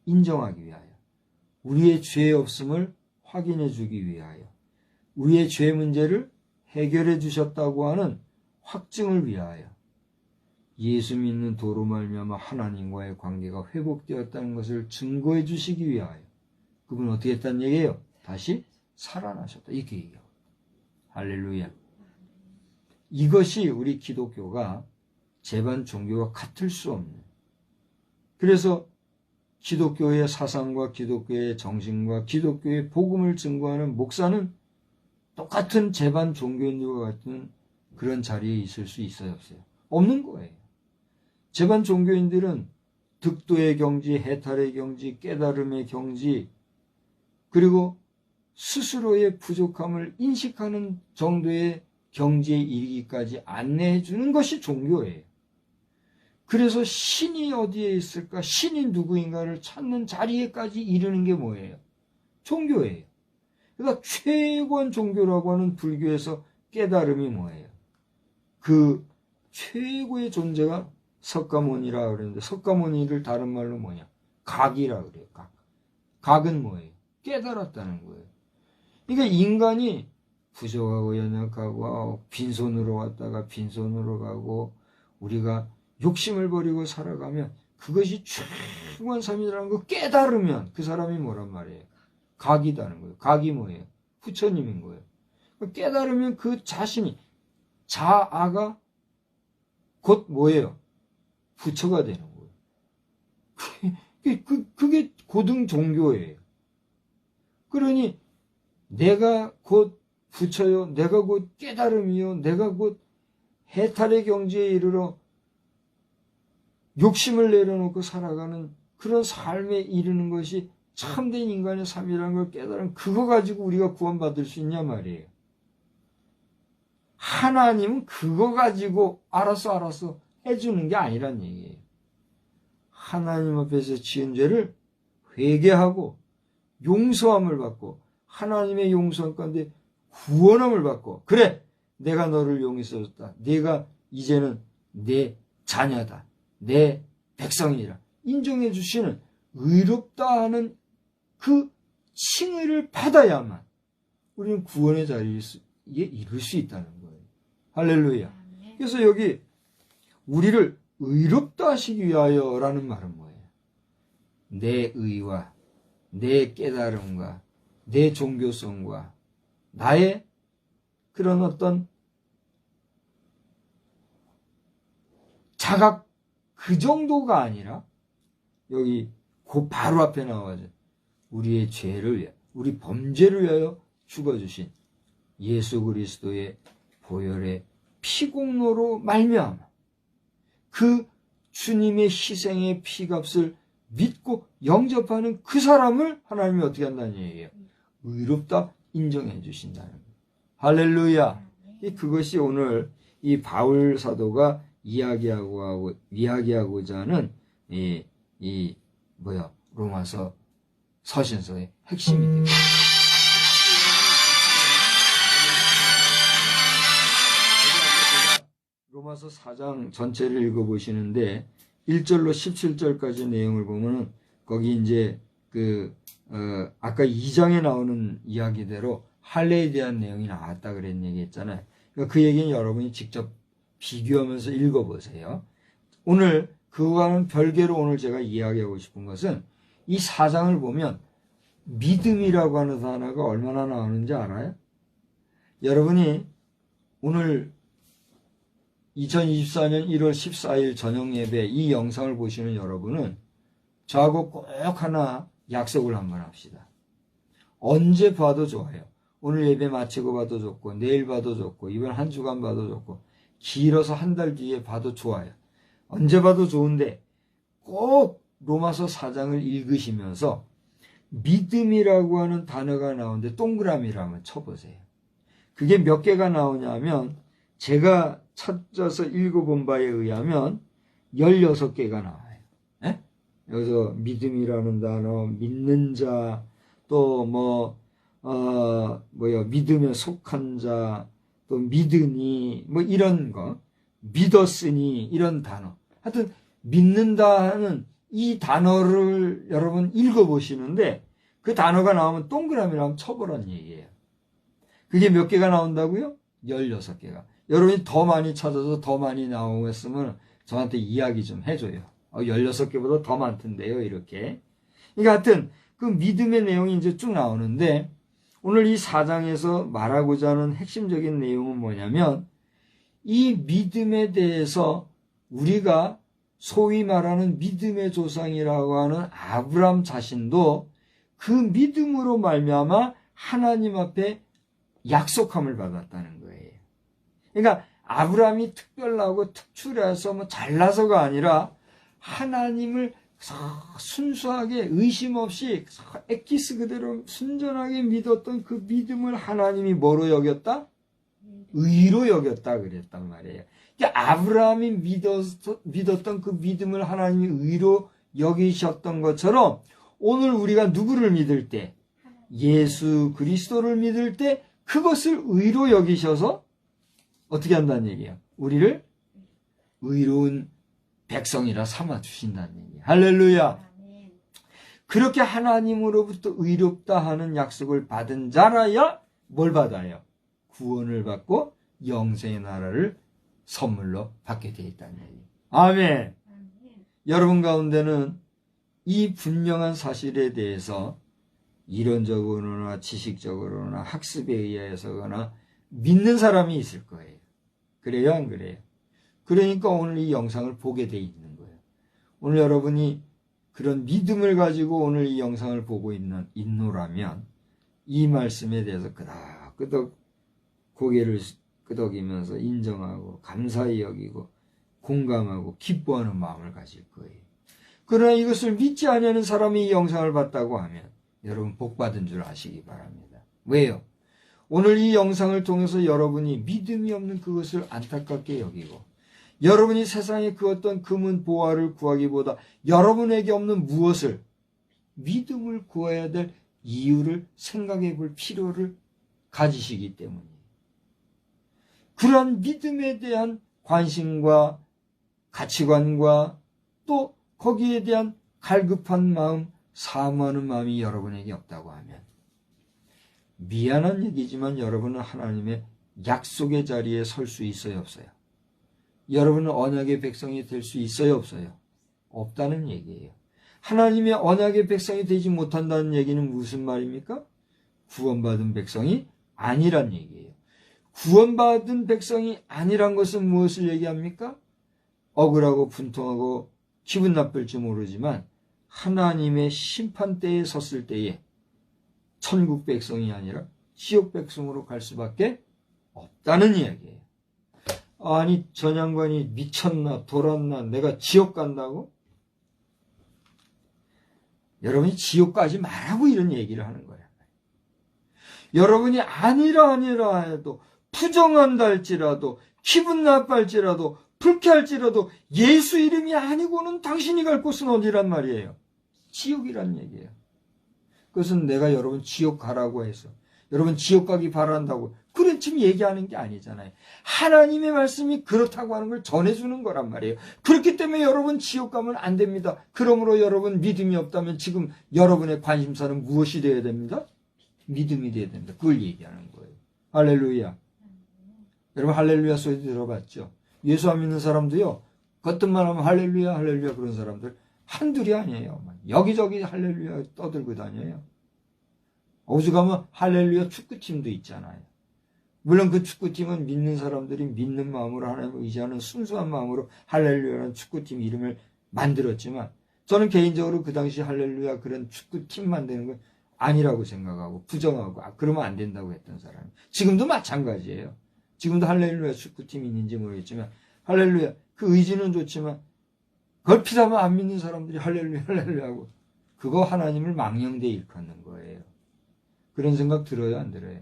인정하기 위하여, 우리의 죄 없음을 확인해 주기 위하여, 우리의 죄 문제를 해결해 주셨다고 하는 확증을 위하여, 예수 믿는 도로 말미암아 하나님과의 관계가 회복되었다는 것을 증거해 주시기 위하여 그분은 어떻게 했다는 얘기예요? 다시 살아나셨다. 이렇게 얘기해요. 할렐루야. 이것이 우리 기독교가 제반 종교와 같을 수 없는, 그래서 기독교의 사상과 기독교의 정신과 기독교의 복음을 증거하는 목사는 똑같은 제반 종교인들과 같은 그런 자리에 있을 수 있어요, 없어요? 없는 거예요. 제반 종교인들은 득도의 경지, 해탈의 경지, 깨달음의 경지, 그리고 스스로의 부족함을 인식하는 정도의 경지에 이르기까지 안내해 주는 것이 종교예요. 그래서 신이 어디에 있을까, 신이 누구인가를 찾는 자리에까지 이르는 게 뭐예요? 종교예요. 그러니까 최고한 종교라고 하는 불교에서 깨달음이 뭐예요? 그 최고의 존재가 석가모니라 그러는데, 석가모니를 다른 말로 뭐냐? 각이라 그래요. 각. 각은 뭐예요? 깨달았다는 거예요. 그러니까 인간이 부족하고 연약하고 빈손으로 왔다가 빈손으로 가고 우리가 욕심을 버리고 살아가면 그것이 최고한 삶이라는 걸 깨달으면 그 사람이 뭐란 말이에요? 각이다는 거예요. 각이 뭐예요? 부처님인 거예요. 깨달으면 그 자신이, 자아가 곧 뭐예요? 부처가 되는 거예요. 그게 고등 종교예요. 그러니 내가 곧 부처요, 내가 곧 깨달음이요, 내가 곧 해탈의 경지에 이르러 욕심을 내려놓고 살아가는 그런 삶에 이르는 것이 참된 인간의 삶이라는 걸 깨달으면 그거 가지고 우리가 구원받을 수 있냐 말이에요. 하나님은 그거 가지고 알았어 해주는 게 아니란 얘기예요. 하나님 앞에서 지은 죄를 회개하고 용서함을 받고 하나님의 용서함 가운데 구원함을 받고, 그래 내가 너를 용서했다, 내가 이제는 내 자녀다, 내 백성이라 인정해 주시는 의롭다 하는 그 칭의를 받아야만 우리는 구원의 자리에 이룰 수 있다는 거예요. 할렐루야. 그래서 여기 우리를 의롭다 하시기 위하여라는 말은 뭐예요? 내 의와 내 깨달음과 내 종교성과 나의 그런 어떤 자각, 그 정도가 아니라 여기 그 바로 앞에 나와서 우리의 죄를 위하여, 우리 범죄를 위하여 죽어주신 예수 그리스도의 보혈의 피공로로 말미암아 그 주님의 희생의 피값을 믿고 영접하는 그 사람을 하나님이 어떻게 한다는 얘기예요? 의롭다 인정해 주신다는 거예요. 할렐루야. 그것이 오늘 이 바울 사도가 이야기하고자 하는 로마서 서신서의 핵심이 됩니다. 로마서 4장 전체를 읽어보시는데 1절로 17절까지 내용을 보면은 거기 이제 아까 2장에 나오는 이야기대로 할례에 대한 내용이 나왔다 그런 얘기 했잖아요. 그러니까 그 얘기는 여러분이 직접 비교하면서 읽어보세요. 오늘 그거와는 별개로 오늘 제가 이야기하고 싶은 것은 이 4장을 보면 믿음이라고 하는 단어가 얼마나 나오는지 알아요? 여러분이 오늘 2024년 1월 14일 저녁 예배 이 영상을 보시는 여러분은 저하고 꼭 하나 약속을 한번 합시다. 언제 봐도 좋아요. 오늘 예배 마치고 봐도 좋고, 내일 봐도 좋고, 이번 한 주간 봐도 좋고, 길어서 한 달 뒤에 봐도 좋아요. 언제 봐도 좋은데 꼭 로마서 4장을 읽으시면서 믿음이라고 하는 단어가 나오는데 동그라미를 한번 쳐보세요. 그게 몇 개가 나오냐면 제가 찾아서 읽어본 바에 의하면 16개가 나와요. 에? 여기서 믿음이라는 단어, 믿는 자, 또 믿음에 속한 자, 또 믿으니, 이런 거, 믿었으니, 이런 단어. 하여튼, 믿는다 하는 이 단어를 여러분 읽어보시는데, 그 단어가 나오면 동그라미를 한번 쳐보라는 얘기예요. 그게 몇 개가 나온다고요? 16개가. 여러분이 더 많이 찾아서 더 많이 나오겠으면 저한테 이야기 좀 해줘요. 16개보다 더 많던데요, 이렇게. 그러니까 하여튼, 그 믿음의 내용이 이제 쭉 나오는데, 오늘 이 4장에서 말하고자 하는 핵심적인 내용은 뭐냐면 이 믿음에 대해서 우리가 소위 말하는 믿음의 조상이라고 하는 아브람 자신도 그 믿음으로 말미암아 하나님 앞에 약속함을 받았다는 거예요. 그러니까 아브람이 특별하고 특출해서 잘나서가 아니라 하나님을 순수하게 의심 없이 엑기스 그대로 순전하게 믿었던 그 믿음을 하나님이 뭐로 여겼다? 의로 여겼다 그랬단 말이에요. 그러니까 아브라함이 믿었던 그 믿음을 하나님이 의로 여기셨던 것처럼 오늘 우리가 누구를 믿을 때, 예수 그리스도를 믿을 때 그것을 의로 여기셔서 어떻게 한다는 얘기예요? 우리를 의로운 백성이라 삼아 주신다는 얘기예요. 할렐루야. 그렇게 하나님으로부터 의롭다 하는 약속을 받은 자라야 뭘 받아요? 구원을 받고 영생의 나라를 선물로 받게 되어 있다는 얘기예요. 아멘. 여러분 가운데는 이 분명한 사실에 대해서 이론적으로나 지식적으로나 학습에 의해서거나 믿는 사람이 있을 거예요. 그래요, 안 그래요? 그러니까 오늘 이 영상을 보게 돼 있는 거예요. 오늘 여러분이 그런 믿음을 가지고 오늘 이 영상을 보고 있노라면 이 말씀에 대해서 끄덕끄덕 고개를 끄덕이면서 인정하고 감사히 여기고 공감하고 기뻐하는 마음을 가질 거예요. 그러나 이것을 믿지 않는 사람이 이 영상을 봤다고 하면 여러분 복받은 줄 아시기 바랍니다. 왜요? 오늘 이 영상을 통해서 여러분이 믿음이 없는 그것을 안타깝게 여기고 여러분이 세상의 그 어떤 금은 보화를 구하기보다 여러분에게 없는 무엇을, 믿음을 구해야 될 이유를 생각해 볼 필요를 가지시기 때문이에요. 그러한 믿음에 대한 관심과 가치관과 또 거기에 대한 갈급한 마음, 사모하는 마음이 여러분에게 없다고 하면 미안한 얘기지만 여러분은 하나님의 약속의 자리에 설 수 있어요, 없어요? 여러분은 언약의 백성이 될 수 있어요, 없어요? 없다는 얘기예요. 하나님의 언약의 백성이 되지 못한다는 얘기는 무슨 말입니까? 구원받은 백성이 아니란 얘기예요. 구원받은 백성이 아니란 것은 무엇을 얘기합니까? 억울하고 분통하고 기분 나쁠지 모르지만 하나님의 심판대에 섰을 때에 천국 백성이 아니라 지옥 백성으로 갈 수밖에 없다는 이야기예요. 아니, 전 양반이 미쳤나 돌았나, 내가 지옥 간다고? 여러분이 지옥 가지 말라고 이런 얘기를 하는 거예요. 여러분이 아니라 해도, 부정한다 할지라도, 기분 나빠할지라도, 불쾌할지라도 예수 이름이 아니고는 당신이 갈 곳은 어디란 말이에요? 지옥이란 얘기예요. 그것은 내가 여러분 지옥 가라고 해서 여러분 지옥 가기 바란다고 그런 지금 얘기하는 게 아니잖아요. 하나님의 말씀이 그렇다고 하는 걸 전해주는 거란 말이에요. 그렇기 때문에 여러분 지옥 가면 안 됩니다. 그러므로 여러분 믿음이 없다면 지금 여러분의 관심사는 무엇이 되어야 됩니다? 믿음이 되어야 됩니다. 그걸 얘기하는 거예요. 할렐루야. 여러분 할렐루야 소리 들어봤죠? 예수 안 믿는 사람도요, 겉뜻만 하면 할렐루야 할렐루야 그런 사람들 한둘이 아니에요. 여기저기 할렐루야 떠들고 다녀요. 오죽하면 할렐루야 축구팀도 있잖아요. 물론 그 축구팀은 믿는 사람들이 믿는 마음으로 하나님을 의지하는 순수한 마음으로 할렐루야라는 축구팀 이름을 만들었지만 저는 개인적으로 그 당시 할렐루야 그런 축구팀 만드는 건 아니라고 생각하고 부정하고 그러면 안 된다고 했던 사람이 지금도 마찬가지예요. 지금도 할렐루야 축구팀이 있는지 모르겠지만 할렐루야 그 의지는 좋지만 걸핏하면 안 믿는 사람들이 할렐루야 할렐루야 하고 그거 하나님을 망령되이 일컫는 거예요. 그런 생각 들어요, 안 들어요?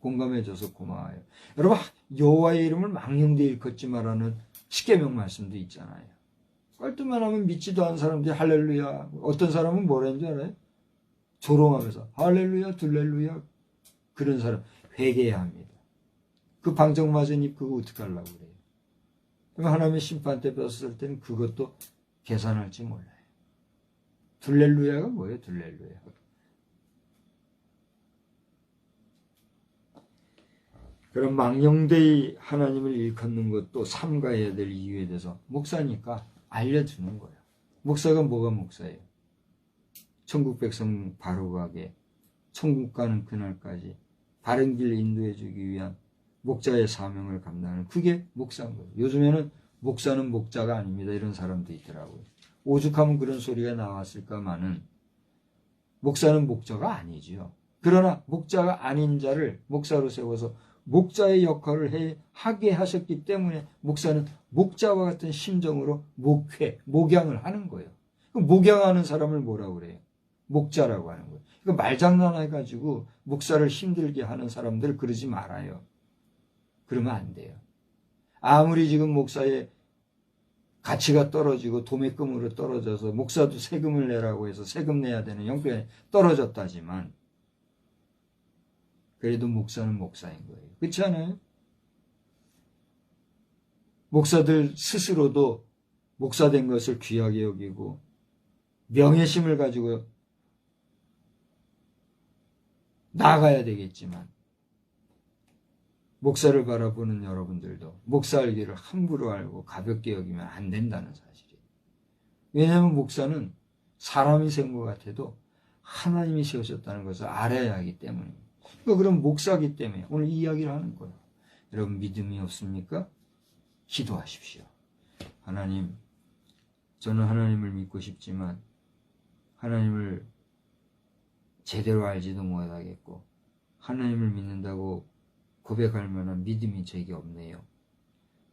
공감해줘서 고마워요. 여러분 여호와의 이름을 망령되이 일컫지 말라는 십계명 말씀도 있잖아요. 깔끔만 하면 믿지도 않은 사람들이 할렐루야, 어떤 사람은 뭐라는 줄 알아요? 조롱하면서 할렐루야 둘렐루야 그런 사람 회개해야 합니다. 그 방정 맞은 입 그거 어떻게 하려고 그래요? 그럼 하나님의 심판 때 뵀을 때는 그것도 계산할지 몰라요. 둘렐루야가 뭐예요? 둘렐루야. 그럼 망령되이 하나님을 일컫는 것도 삼가해야 될 이유에 대해서 목사니까 알려주는 거예요. 목사가 뭐가 목사예요? 천국 백성 바로 가게 천국 가는 그날까지 바른 길 인도해 주기 위한 목자의 사명을 감당하는 그게 목사인 거예요. 요즘에는 목사는 목자가 아닙니다. 이런 사람도 있더라고요. 오죽하면 그런 소리가 나왔을까마는 목사는 목자가 아니지요. 그러나 목자가 아닌 자를 목사로 세워서 목자의 역할을 하게 하셨기 때문에 목사는 목자와 같은 심정으로 목양을 하는 거예요. 목양하는 사람을 뭐라고 그래요? 목자라고 하는 거예요. 그러니까 말장난해가지고 목사를 힘들게 하는 사람들 그러지 말아요. 그러면 안 돼요. 아무리 지금 목사의 가치가 떨어지고 도매금으로 떨어져서 목사도 세금을 내라고 해서 세금 내야 되는 형편이 떨어졌다지만 그래도 목사는 목사인 거예요. 그렇지 않아요? 목사들 스스로도 목사된 것을 귀하게 여기고 명예심을 가지고 나아가야 되겠지만 목사를 바라보는 여러분들도 목사 알기를 함부로 알고 가볍게 여기면 안 된다는 사실이에요. 왜냐하면 목사는 사람이 세운 것 같아도 하나님이 세우셨다는 것을 알아야 하기 때문입니다. 그럼 목사기 때문에 오늘 이 이야기를 하는 거예요. 여러분 믿음이 없습니까? 기도하십시오. 하나님, 저는 하나님을 믿고 싶지만 하나님을 제대로 알지도 못하겠고 하나님을 믿는다고 고백할 만한 믿음이 저에게 없네요.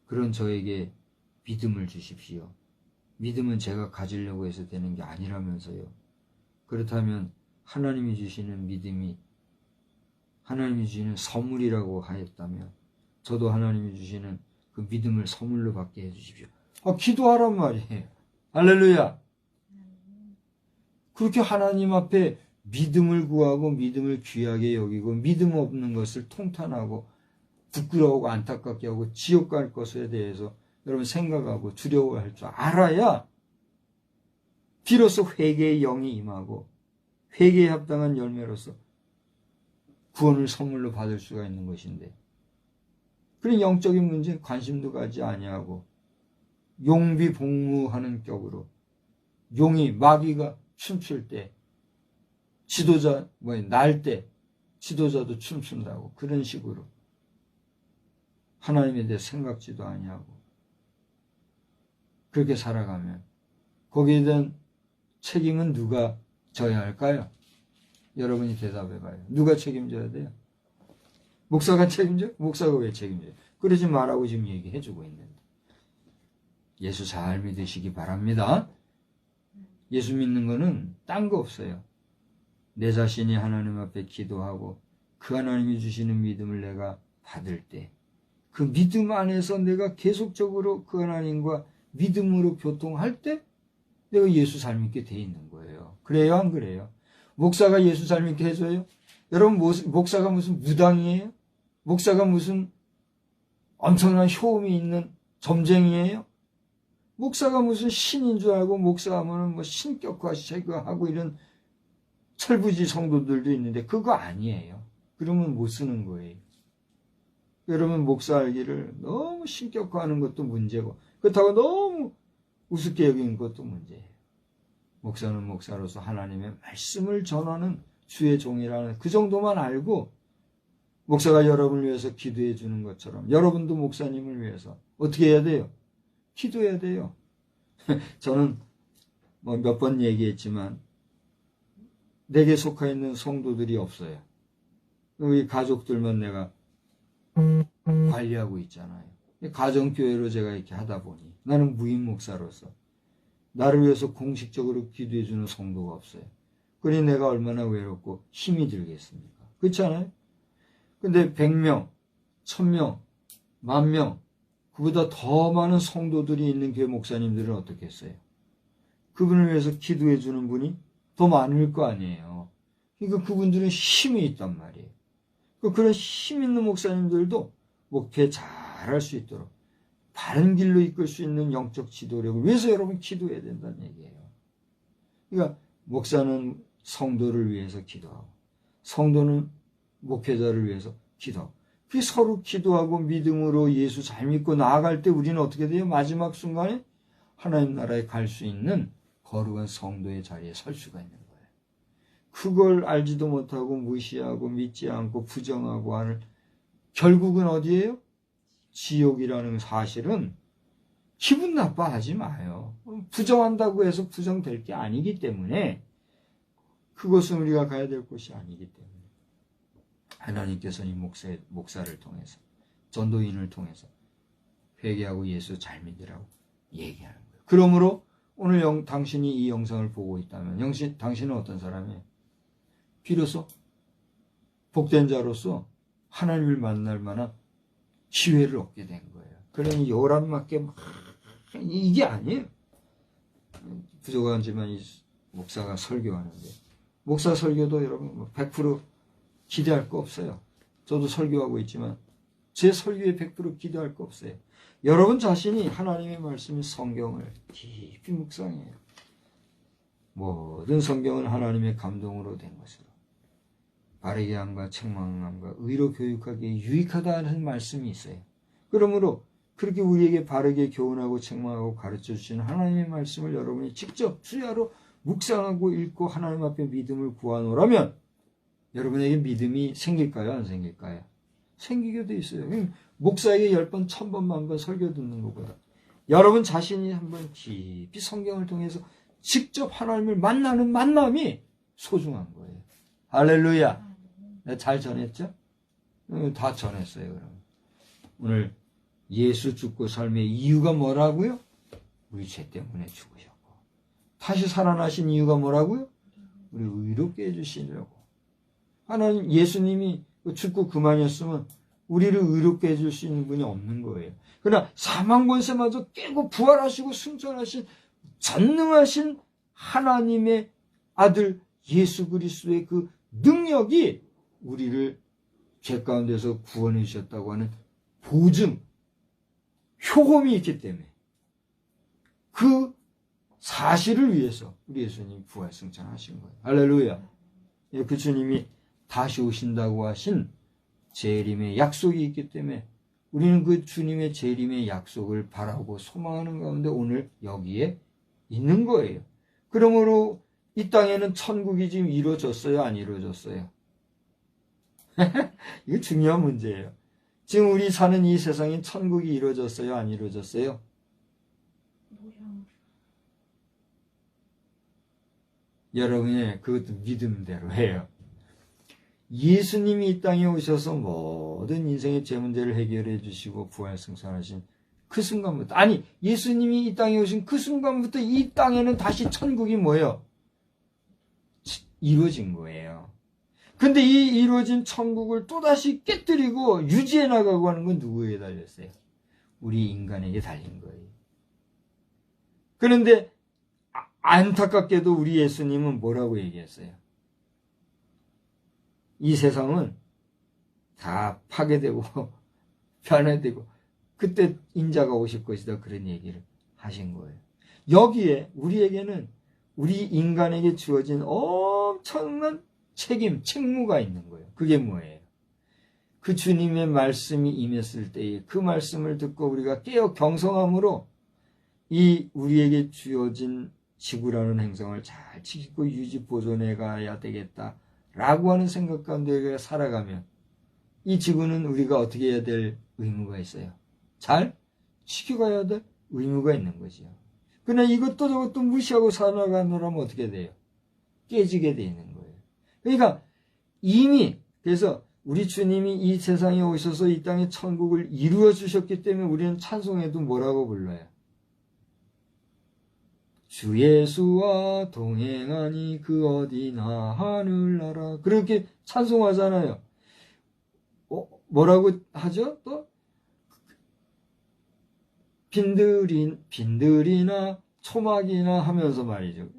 그런 저에게 믿음을 주십시오. 믿음은 제가 가지려고 해서 되는 게 아니라면서요. 그렇다면 하나님이 주시는 믿음이 하나님이 주시는 선물이라고 하였다면 저도 하나님이 주시는 그 그 믿음을 선물로 받게 해주십시오. 기도하란 말이에요. 할렐루야. 그렇게 하나님 앞에 믿음을 구하고 믿음을 귀하게 여기고 믿음 없는 것을 통탄하고 부끄러워하고 안타깝게 하고 지옥 갈 것에 대해서 여러분 생각하고 두려워할 줄 알아야 비로소 회개의 영이 임하고 회개에 합당한 열매로서 구원을 선물로 받을 수가 있는 것인데, 그런 영적인 문제에 관심도 가지 아니하고 용비복무하는 격으로 용이 마귀가 춤출 때 지도자 날 때 지도자도 춤춘다고 그런 식으로 하나님에 대해 생각지도 아니하고 그렇게 살아가면 거기에 대한 책임은 누가 져야 할까요? 여러분이 대답해봐요. 누가 책임져야 돼요? 목사가 책임져요? 목사가 왜 책임져요? 그러지 말라고 지금 얘기해주고 있는데. 예수 잘 믿으시기 바랍니다. 예수 믿는 거는 딴 거 없어요. 내 자신이 하나님 앞에 기도하고 그 하나님이 주시는 믿음을 내가 받을 때, 그 믿음 안에서 내가 계속적으로 그 하나님과 믿음으로 교통할 때 내가 예수 잘 믿게 돼 있는 거예요. 그래요, 안 그래요? 목사가 예수 잘 믿게 해줘요? 여러분, 목사가 무슨 무당이에요? 목사가 무슨 엄청난 효험이 있는 점쟁이에요? 목사가 무슨 신인 줄 알고 목사하면 뭐 신격화 제거하고 이런 철부지 성도들도 있는데 그거 아니에요. 그러면 못 쓰는 거예요. 여러분, 목사 알기를 너무 신격화하는 것도 문제고 그렇다고 너무 우습게 여기는 것도 문제예요. 목사는 목사로서 하나님의 말씀을 전하는 주의 종이라는 그 정도만 알고, 목사가 여러분을 위해서 기도해 주는 것처럼 여러분도 목사님을 위해서 어떻게 해야 돼요? 기도해야 돼요. 저는 뭐 몇 번 얘기했지만 내게 속해 있는 성도들이 없어요. 우리 가족들만 내가 관리하고 있잖아요. 가정교회로 제가 이렇게 하다 보니 나는 무임 목사로서 나를 위해서 공식적으로 기도해 주는 성도가 없어요. 그러니 내가 얼마나 외롭고 힘이 들겠습니까? 그렇지 않아요? 근데 100명, 1000명, 10,000명, 그보다 더 많은 성도들이 있는 교회 목사님들은 어떻겠어요? 그분을 위해서 기도해 주는 분이 더 많을 거 아니에요. 그러니까 그분들은 힘이 있단 말이에요. 그런 힘 있는 목사님들도 목회 잘할 수 있도록 바른 길로 이끌 수 있는 영적 지도력을 위해서 여러분 기도해야 된다는 얘기예요. 그러니까 목사는 성도를 위해서 기도하고 성도는 목회자를 위해서 기도하고, 그 서로 기도하고 믿음으로 예수 잘 믿고 나아갈 때 우리는 어떻게 돼요? 마지막 순간에 하나님 나라에 갈 수 있는 거룩한 성도의 자리에 설 수가 있는 거예요. 그걸 알지도 못하고 무시하고 믿지 않고 부정하고 하는, 결국은 어디예요? 지옥이라는 사실은 기분 나빠하지 마요. 부정한다고 해서 부정될 게 아니기 때문에, 그것은 우리가 가야 될 곳이 아니기 때문에 하나님께서는 이 목사를 통해서, 전도인을 통해서 회개하고 예수 잘 믿으라고 얘기하는 거예요. 그러므로 오늘 당신이 이 영상을 보고 있다면 당신은 어떤 사람이에요? 비로소 복된 자로서 하나님을 만날 만한 기회를 얻게 된 거예요. 그러니 요란맞게 이게 아니에요. 부족하지만 이 목사가 설교하는데, 목사 설교도 여러분 100% 기대할 거 없어요. 저도 설교하고 있지만 제 설교에 100% 기대할 거 없어요. 여러분 자신이 하나님의 말씀인 성경을 깊이 묵상해요. 모든 성경은 하나님의 감동으로 된 것으로 바르게 함과 책망함과 의로 교육하기에 유익하다는 말씀이 있어요. 그러므로 그렇게 우리에게 바르게 교훈하고 책망하고 가르쳐 주시는 하나님의 말씀을 여러분이 직접 주야로 묵상하고 읽고 하나님 앞에 믿음을 구하노라면 여러분에게 믿음이 생길까요? 안 생길까요? 생기게 돼 있어요. 목사에게 10번, 1000번, 10,000번 설교 듣는 것보다 여러분 자신이 한번 깊이 성경을 통해서 직접 하나님을 만나는 만남이 소중한 거예요. 할렐루야. 내가 잘 전했죠? 다 전했어요. 그럼 오늘 예수 죽고 삶의 이유가 뭐라고요? 우리 죄 때문에 죽으셨고 다시 살아나신 이유가 뭐라고요? 우리 의롭게 해주시려고. 하나님, 예수님이 죽고 그만이었으면 우리를 의롭게 해줄 수 있는 분이 없는 거예요. 그러나 사망 권세마저 깨고 부활하시고 승천하신 전능하신 하나님의 아들 예수 그리스도의 그 능력이 우리를 죄 가운데서 구원해 주셨다고 하는 보증, 효험이 있기 때문에 그 사실을 위해서 우리 예수님이 부활 승천하신 거예요. 할렐루야. 그 주님이 다시 오신다고 하신 재림의 약속이 있기 때문에 우리는 그 주님의 재림의 약속을 바라고 소망하는 가운데 오늘 여기에 있는 거예요. 그러므로 이 땅에는 천국이 지금 이루어졌어요? 안 이루어졌어요? 이거 중요한 문제예요. 지금 우리 사는 이 세상에 천국이 이루어졌어요? 안 이루어졌어요? 여러분의 그것도 믿음대로 해요. 예수님이 이 땅에 오셔서 모든 인생의 제 문제를 해결해 주시고 부활 승천하신 그 순간부터, 아니 예수님이 이 땅에 오신 그 순간부터 이 땅에는 다시 천국이 뭐예요? 이루어진 거예요. 근데 이 이루어진 천국을 또다시 깨뜨리고 유지해 나가고 하는 건 누구에게 달렸어요? 우리 인간에게 달린 거예요. 그런데 안타깝게도 우리 예수님은 뭐라고 얘기했어요? 이 세상은 다 파괴되고 변화되고 그때 인자가 오실 것이다, 그런 얘기를 하신 거예요. 여기에 우리에게는 우리 인간에게 주어진 엄청난 책임, 책무가 있는 거예요. 그게 뭐예요? 그 주님의 말씀이 임했을 때에 그 말씀을 듣고 우리가 깨어 경성함으로 이 우리에게 주어진 지구라는 행성을 잘 지키고 유지 보존해 가야 되겠다라고 하는 생각 가운데 우리가 살아가면 이 지구는 우리가 어떻게 해야 될 의무가 있어요. 잘 지켜가야 될 의무가 있는 거죠. 그러나 이것도 저것도 무시하고 살아가느라면 어떻게 돼요? 깨지게 돼 있는 거예요. 그러니까 이미 그래서 우리 주님이 이 세상에 오셔서 이 땅에 천국을 이루어 주셨기 때문에 우리는 찬송에도 뭐라고 불러요? 주 예수와 동행하니 그 어디나 하늘나라, 그렇게 찬송하잖아요. 뭐라고 하죠? 또 빈들이나 초막이나 하면서 말이죠.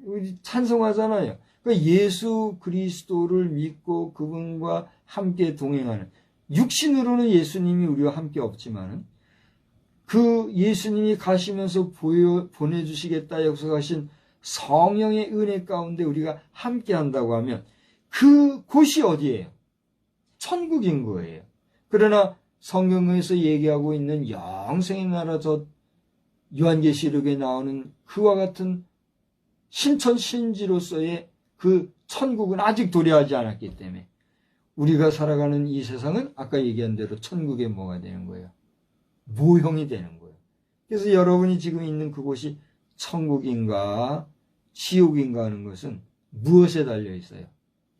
찬송하잖아요. 그러니까 예수 그리스도를 믿고 그분과 함께 동행하는, 육신으로는 예수님이 우리와 함께 없지만은 그 예수님이 가시면서 보내주시겠다 약속하신 성령의 은혜 가운데 우리가 함께 한다고 하면 그 곳이 어디예요? 천국인 거예요. 그러나 성경에서 얘기하고 있는 영생의 나라, 저 요한계시록에 나오는 그와 같은 신천 신지로서의 그 천국은 아직 도래하지 않았기 때문에 우리가 살아가는 이 세상은 아까 얘기한 대로 천국의 뭐가 되는 거예요? 모형이 되는 거예요. 그래서 여러분이 지금 있는 그곳이 천국인가 지옥인가 하는 것은 무엇에 달려 있어요?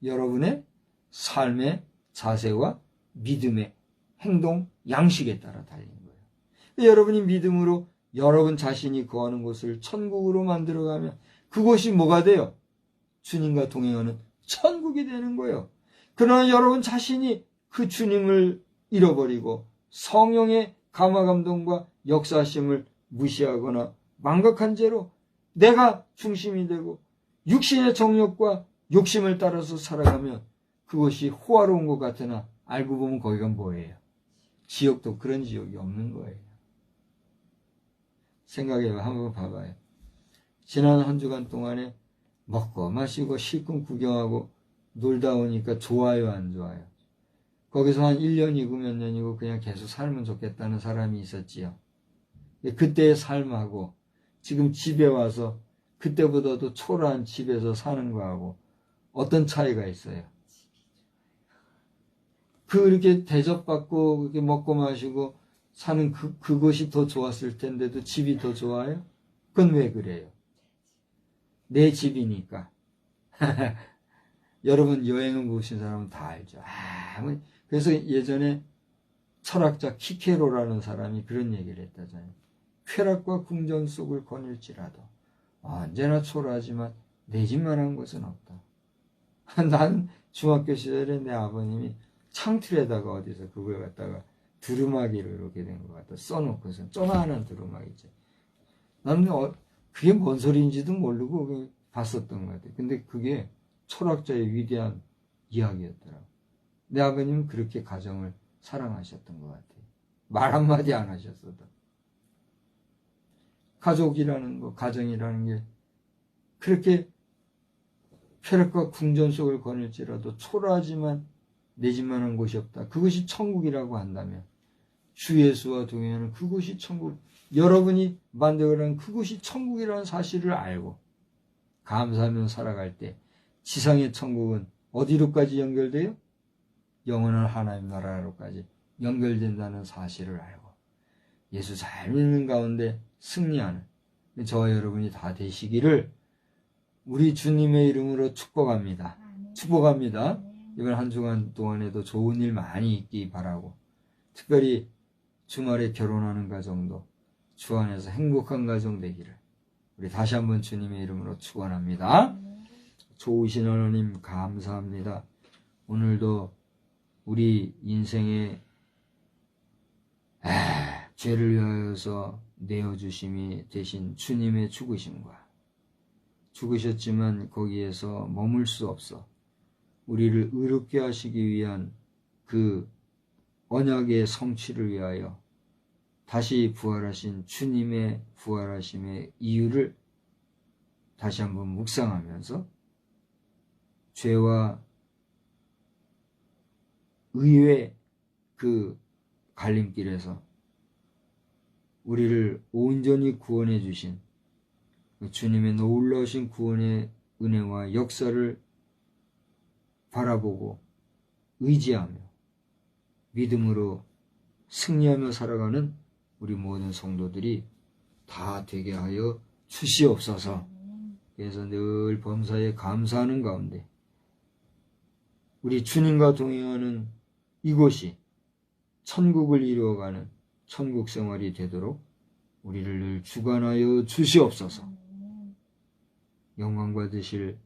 여러분의 삶의 자세와 믿음의 행동, 양식에 따라 달린 거예요. 여러분이 믿음으로 여러분 자신이 거하는 곳을 천국으로 만들어가면 그곳이 뭐가 돼요? 주님과 동행하는 천국이 되는 거예요. 그러나 여러분 자신이 그 주님을 잃어버리고 성령의 감화감동과 역사하심을 무시하거나 망각한 채로 내가 중심이 되고 육신의 정욕과 욕심을 따라서 살아가면 그것이 호화로운 것 같으나 알고 보면 거기가 뭐예요? 지옥도 그런 지옥이 없는 거예요. 생각해봐요. 한번 봐봐요. 지난 한 주간 동안에 먹고 마시고 실컷 구경하고 놀다 오니까 좋아요, 안 좋아요? 거기서 한 1년이고 몇 년이고 그냥 계속 살면 좋겠다는 사람이 있었지요. 그때의 삶하고 지금 집에 와서 그때보다도 초라한 집에서 사는 거하고 어떤 차이가 있어요? 그렇게 대접받고 그렇게 먹고 마시고 사는 그것이 더 좋았을 텐데도 집이 더 좋아요? 그건 왜 그래요? 내 집이니까. 여러분 여행을 보신 사람은 다 알죠. 그래서 예전에 철학자 키케로라는 사람이 그런 얘기를 했다잖아요. 쾌락과 궁전 속을 거닐지라도 언제나 초라하지만 내 집만한 곳은 없다. 난 중학교 시절에 내 아버님이 창틀에다가 어디서 그걸 갖다가 두루마기로 이렇게 된 것 같다. 써놓고서 조그마한 두루마기죠. 나는 그게 뭔 소리인지도 모르고 봤었던 것 같아요. 근데 그게 철학자의 위대한 이야기였더라고요. 내 아버님은 그렇게 가정을 사랑하셨던 것 같아요. 말 한마디 안 하셨어도. 가족이라는 거, 가정이라는 게 그렇게 쾌락과 궁전 속을 거닐지라도 초라하지만 내 집만한 곳이 없다. 그것이 천국이라고 한다면 주 예수와 동행하는 그곳이 천국, 여러분이 만들어낸 그곳이 천국이라는 사실을 알고 감사하며 살아갈 때 지상의 천국은 어디로까지 연결돼요? 영원한 하나님 나라로까지 연결된다는 사실을 알고 예수 잘 믿는 가운데 승리하는 저와 여러분이 다 되시기를 우리 주님의 이름으로 축복합니다. 축복합니다. 이번 한 주간 동안에도 좋은 일 많이 있기 바라고, 특별히 주말에 결혼하는 가정도 주 안에서 행복한 가정 되기를 우리 다시 한번 주님의 이름으로 축원합니다. 좋으신 하나님 감사합니다. 오늘도 우리 인생에 죄를 위하여서 내어주심이 되신 주님의 죽으심과 죽으셨지만 거기에서 머물 수 없어 우리를 의롭게 하시기 위한 그 언약의 성취를 위하여 다시 부활하신 주님의 부활하심의 이유를 다시 한번 묵상하면서 죄와 의의 그 갈림길에서 우리를 온전히 구원해 주신 주님의 놀라우신 구원의 은혜와 역사를 바라보고 의지하며 믿음으로 승리하며 살아가는 우리 모든 성도들이 다 되게 하여 주시옵소서. 그래서 늘 범사에 감사하는 가운데 우리 주님과 동행하는 이곳이 천국을 이루어가는 천국 생활이 되도록 우리를 늘 주관하여 주시옵소서. 영광 받으실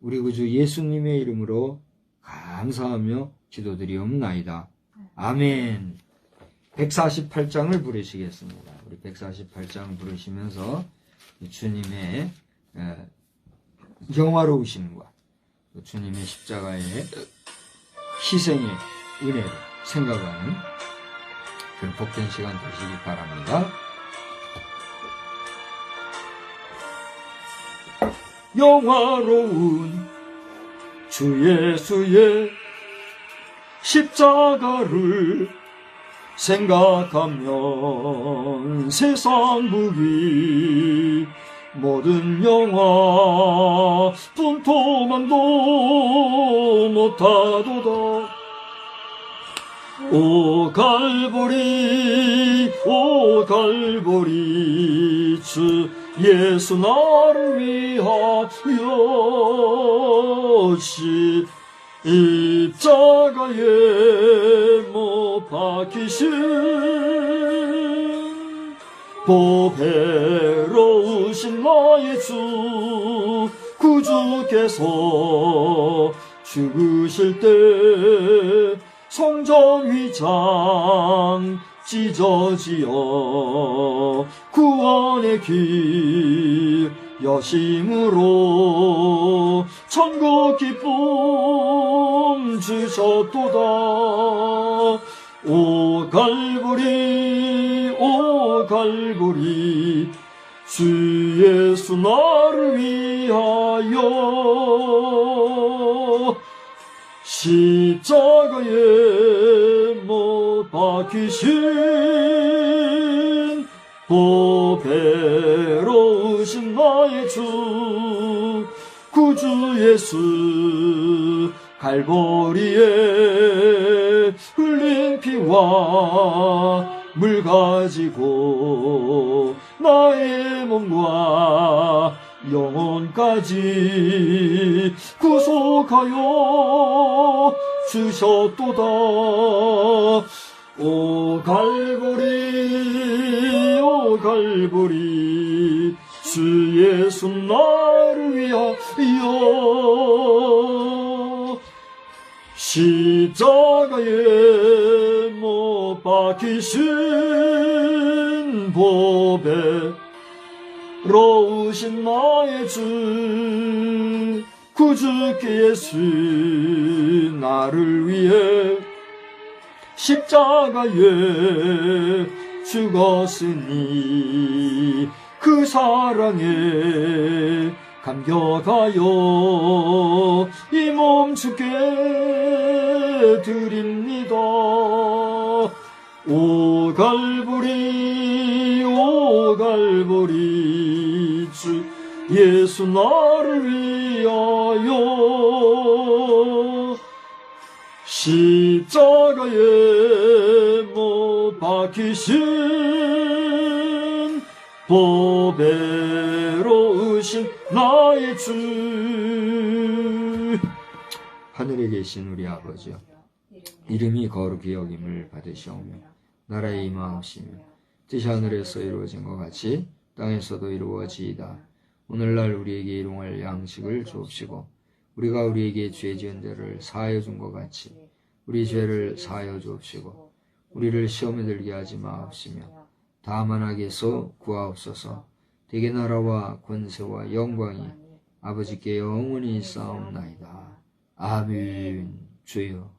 우리 구주 예수님의 이름으로 감사하며 기도드리옵나이다. 아멘. 148장을 부르시겠습니다. 우리 148장 부르시면서 주님의 영화로우심과 주님의 십자가의 희생의 은혜를 생각하는 그런 복된 시간 되시기 바랍니다. 영화로운 주 예수의 십자가를 생각하면 세상 무기 모든 영화 분토만도 못하도다. 오 갈보리 오 갈보리 주 예수 나를 위하여 십자가에 못 박히신 보배로우신 나의 주 구주께서 죽으실 때 성전 휘장 찢어지어 구원의 길 여심으로 천국 기쁨 주셨도다. 오 갈보리 주 예수 나를 위하여 십자가에 못 박히신 보배로우신 나의 주 구주 예수 갈보리에 흘린 피와 물 가지고 나의 몸과 영혼까지 구속하여 주셨도다. 오 갈보리 주 예수 나를 위하여 십자가에 못 밝히신 보배로우신 나의 주 구주께 예수 나를 위해 십자가에 죽었으니 그 사랑에 감격하여 이 몸 주께 드립니다. 오 갈보리 오 갈보리 주 예수 나를 위하여 십자가에 못 박히신 보배로우신 나의 주. 하늘에 계신 우리 아버지여, 이름이 거룩히 여김을 받으시오며 나라의 임하옵시며 뜻이 하늘에서 이루어진 것 같이 땅에서도 이루어지이다. 오늘날 우리에게 일용할 양식을 주옵시고 우리가 우리에게 죄 지은 데를 사하여 준 것 같이 우리 죄를 사하여 주옵시고 우리를 시험에 들게 하지 마옵시며 다만 악에서 구하옵소서. 대개 나라와 권세와 영광이 아버지께 영원히 있사옵나이다. 아멘. 주여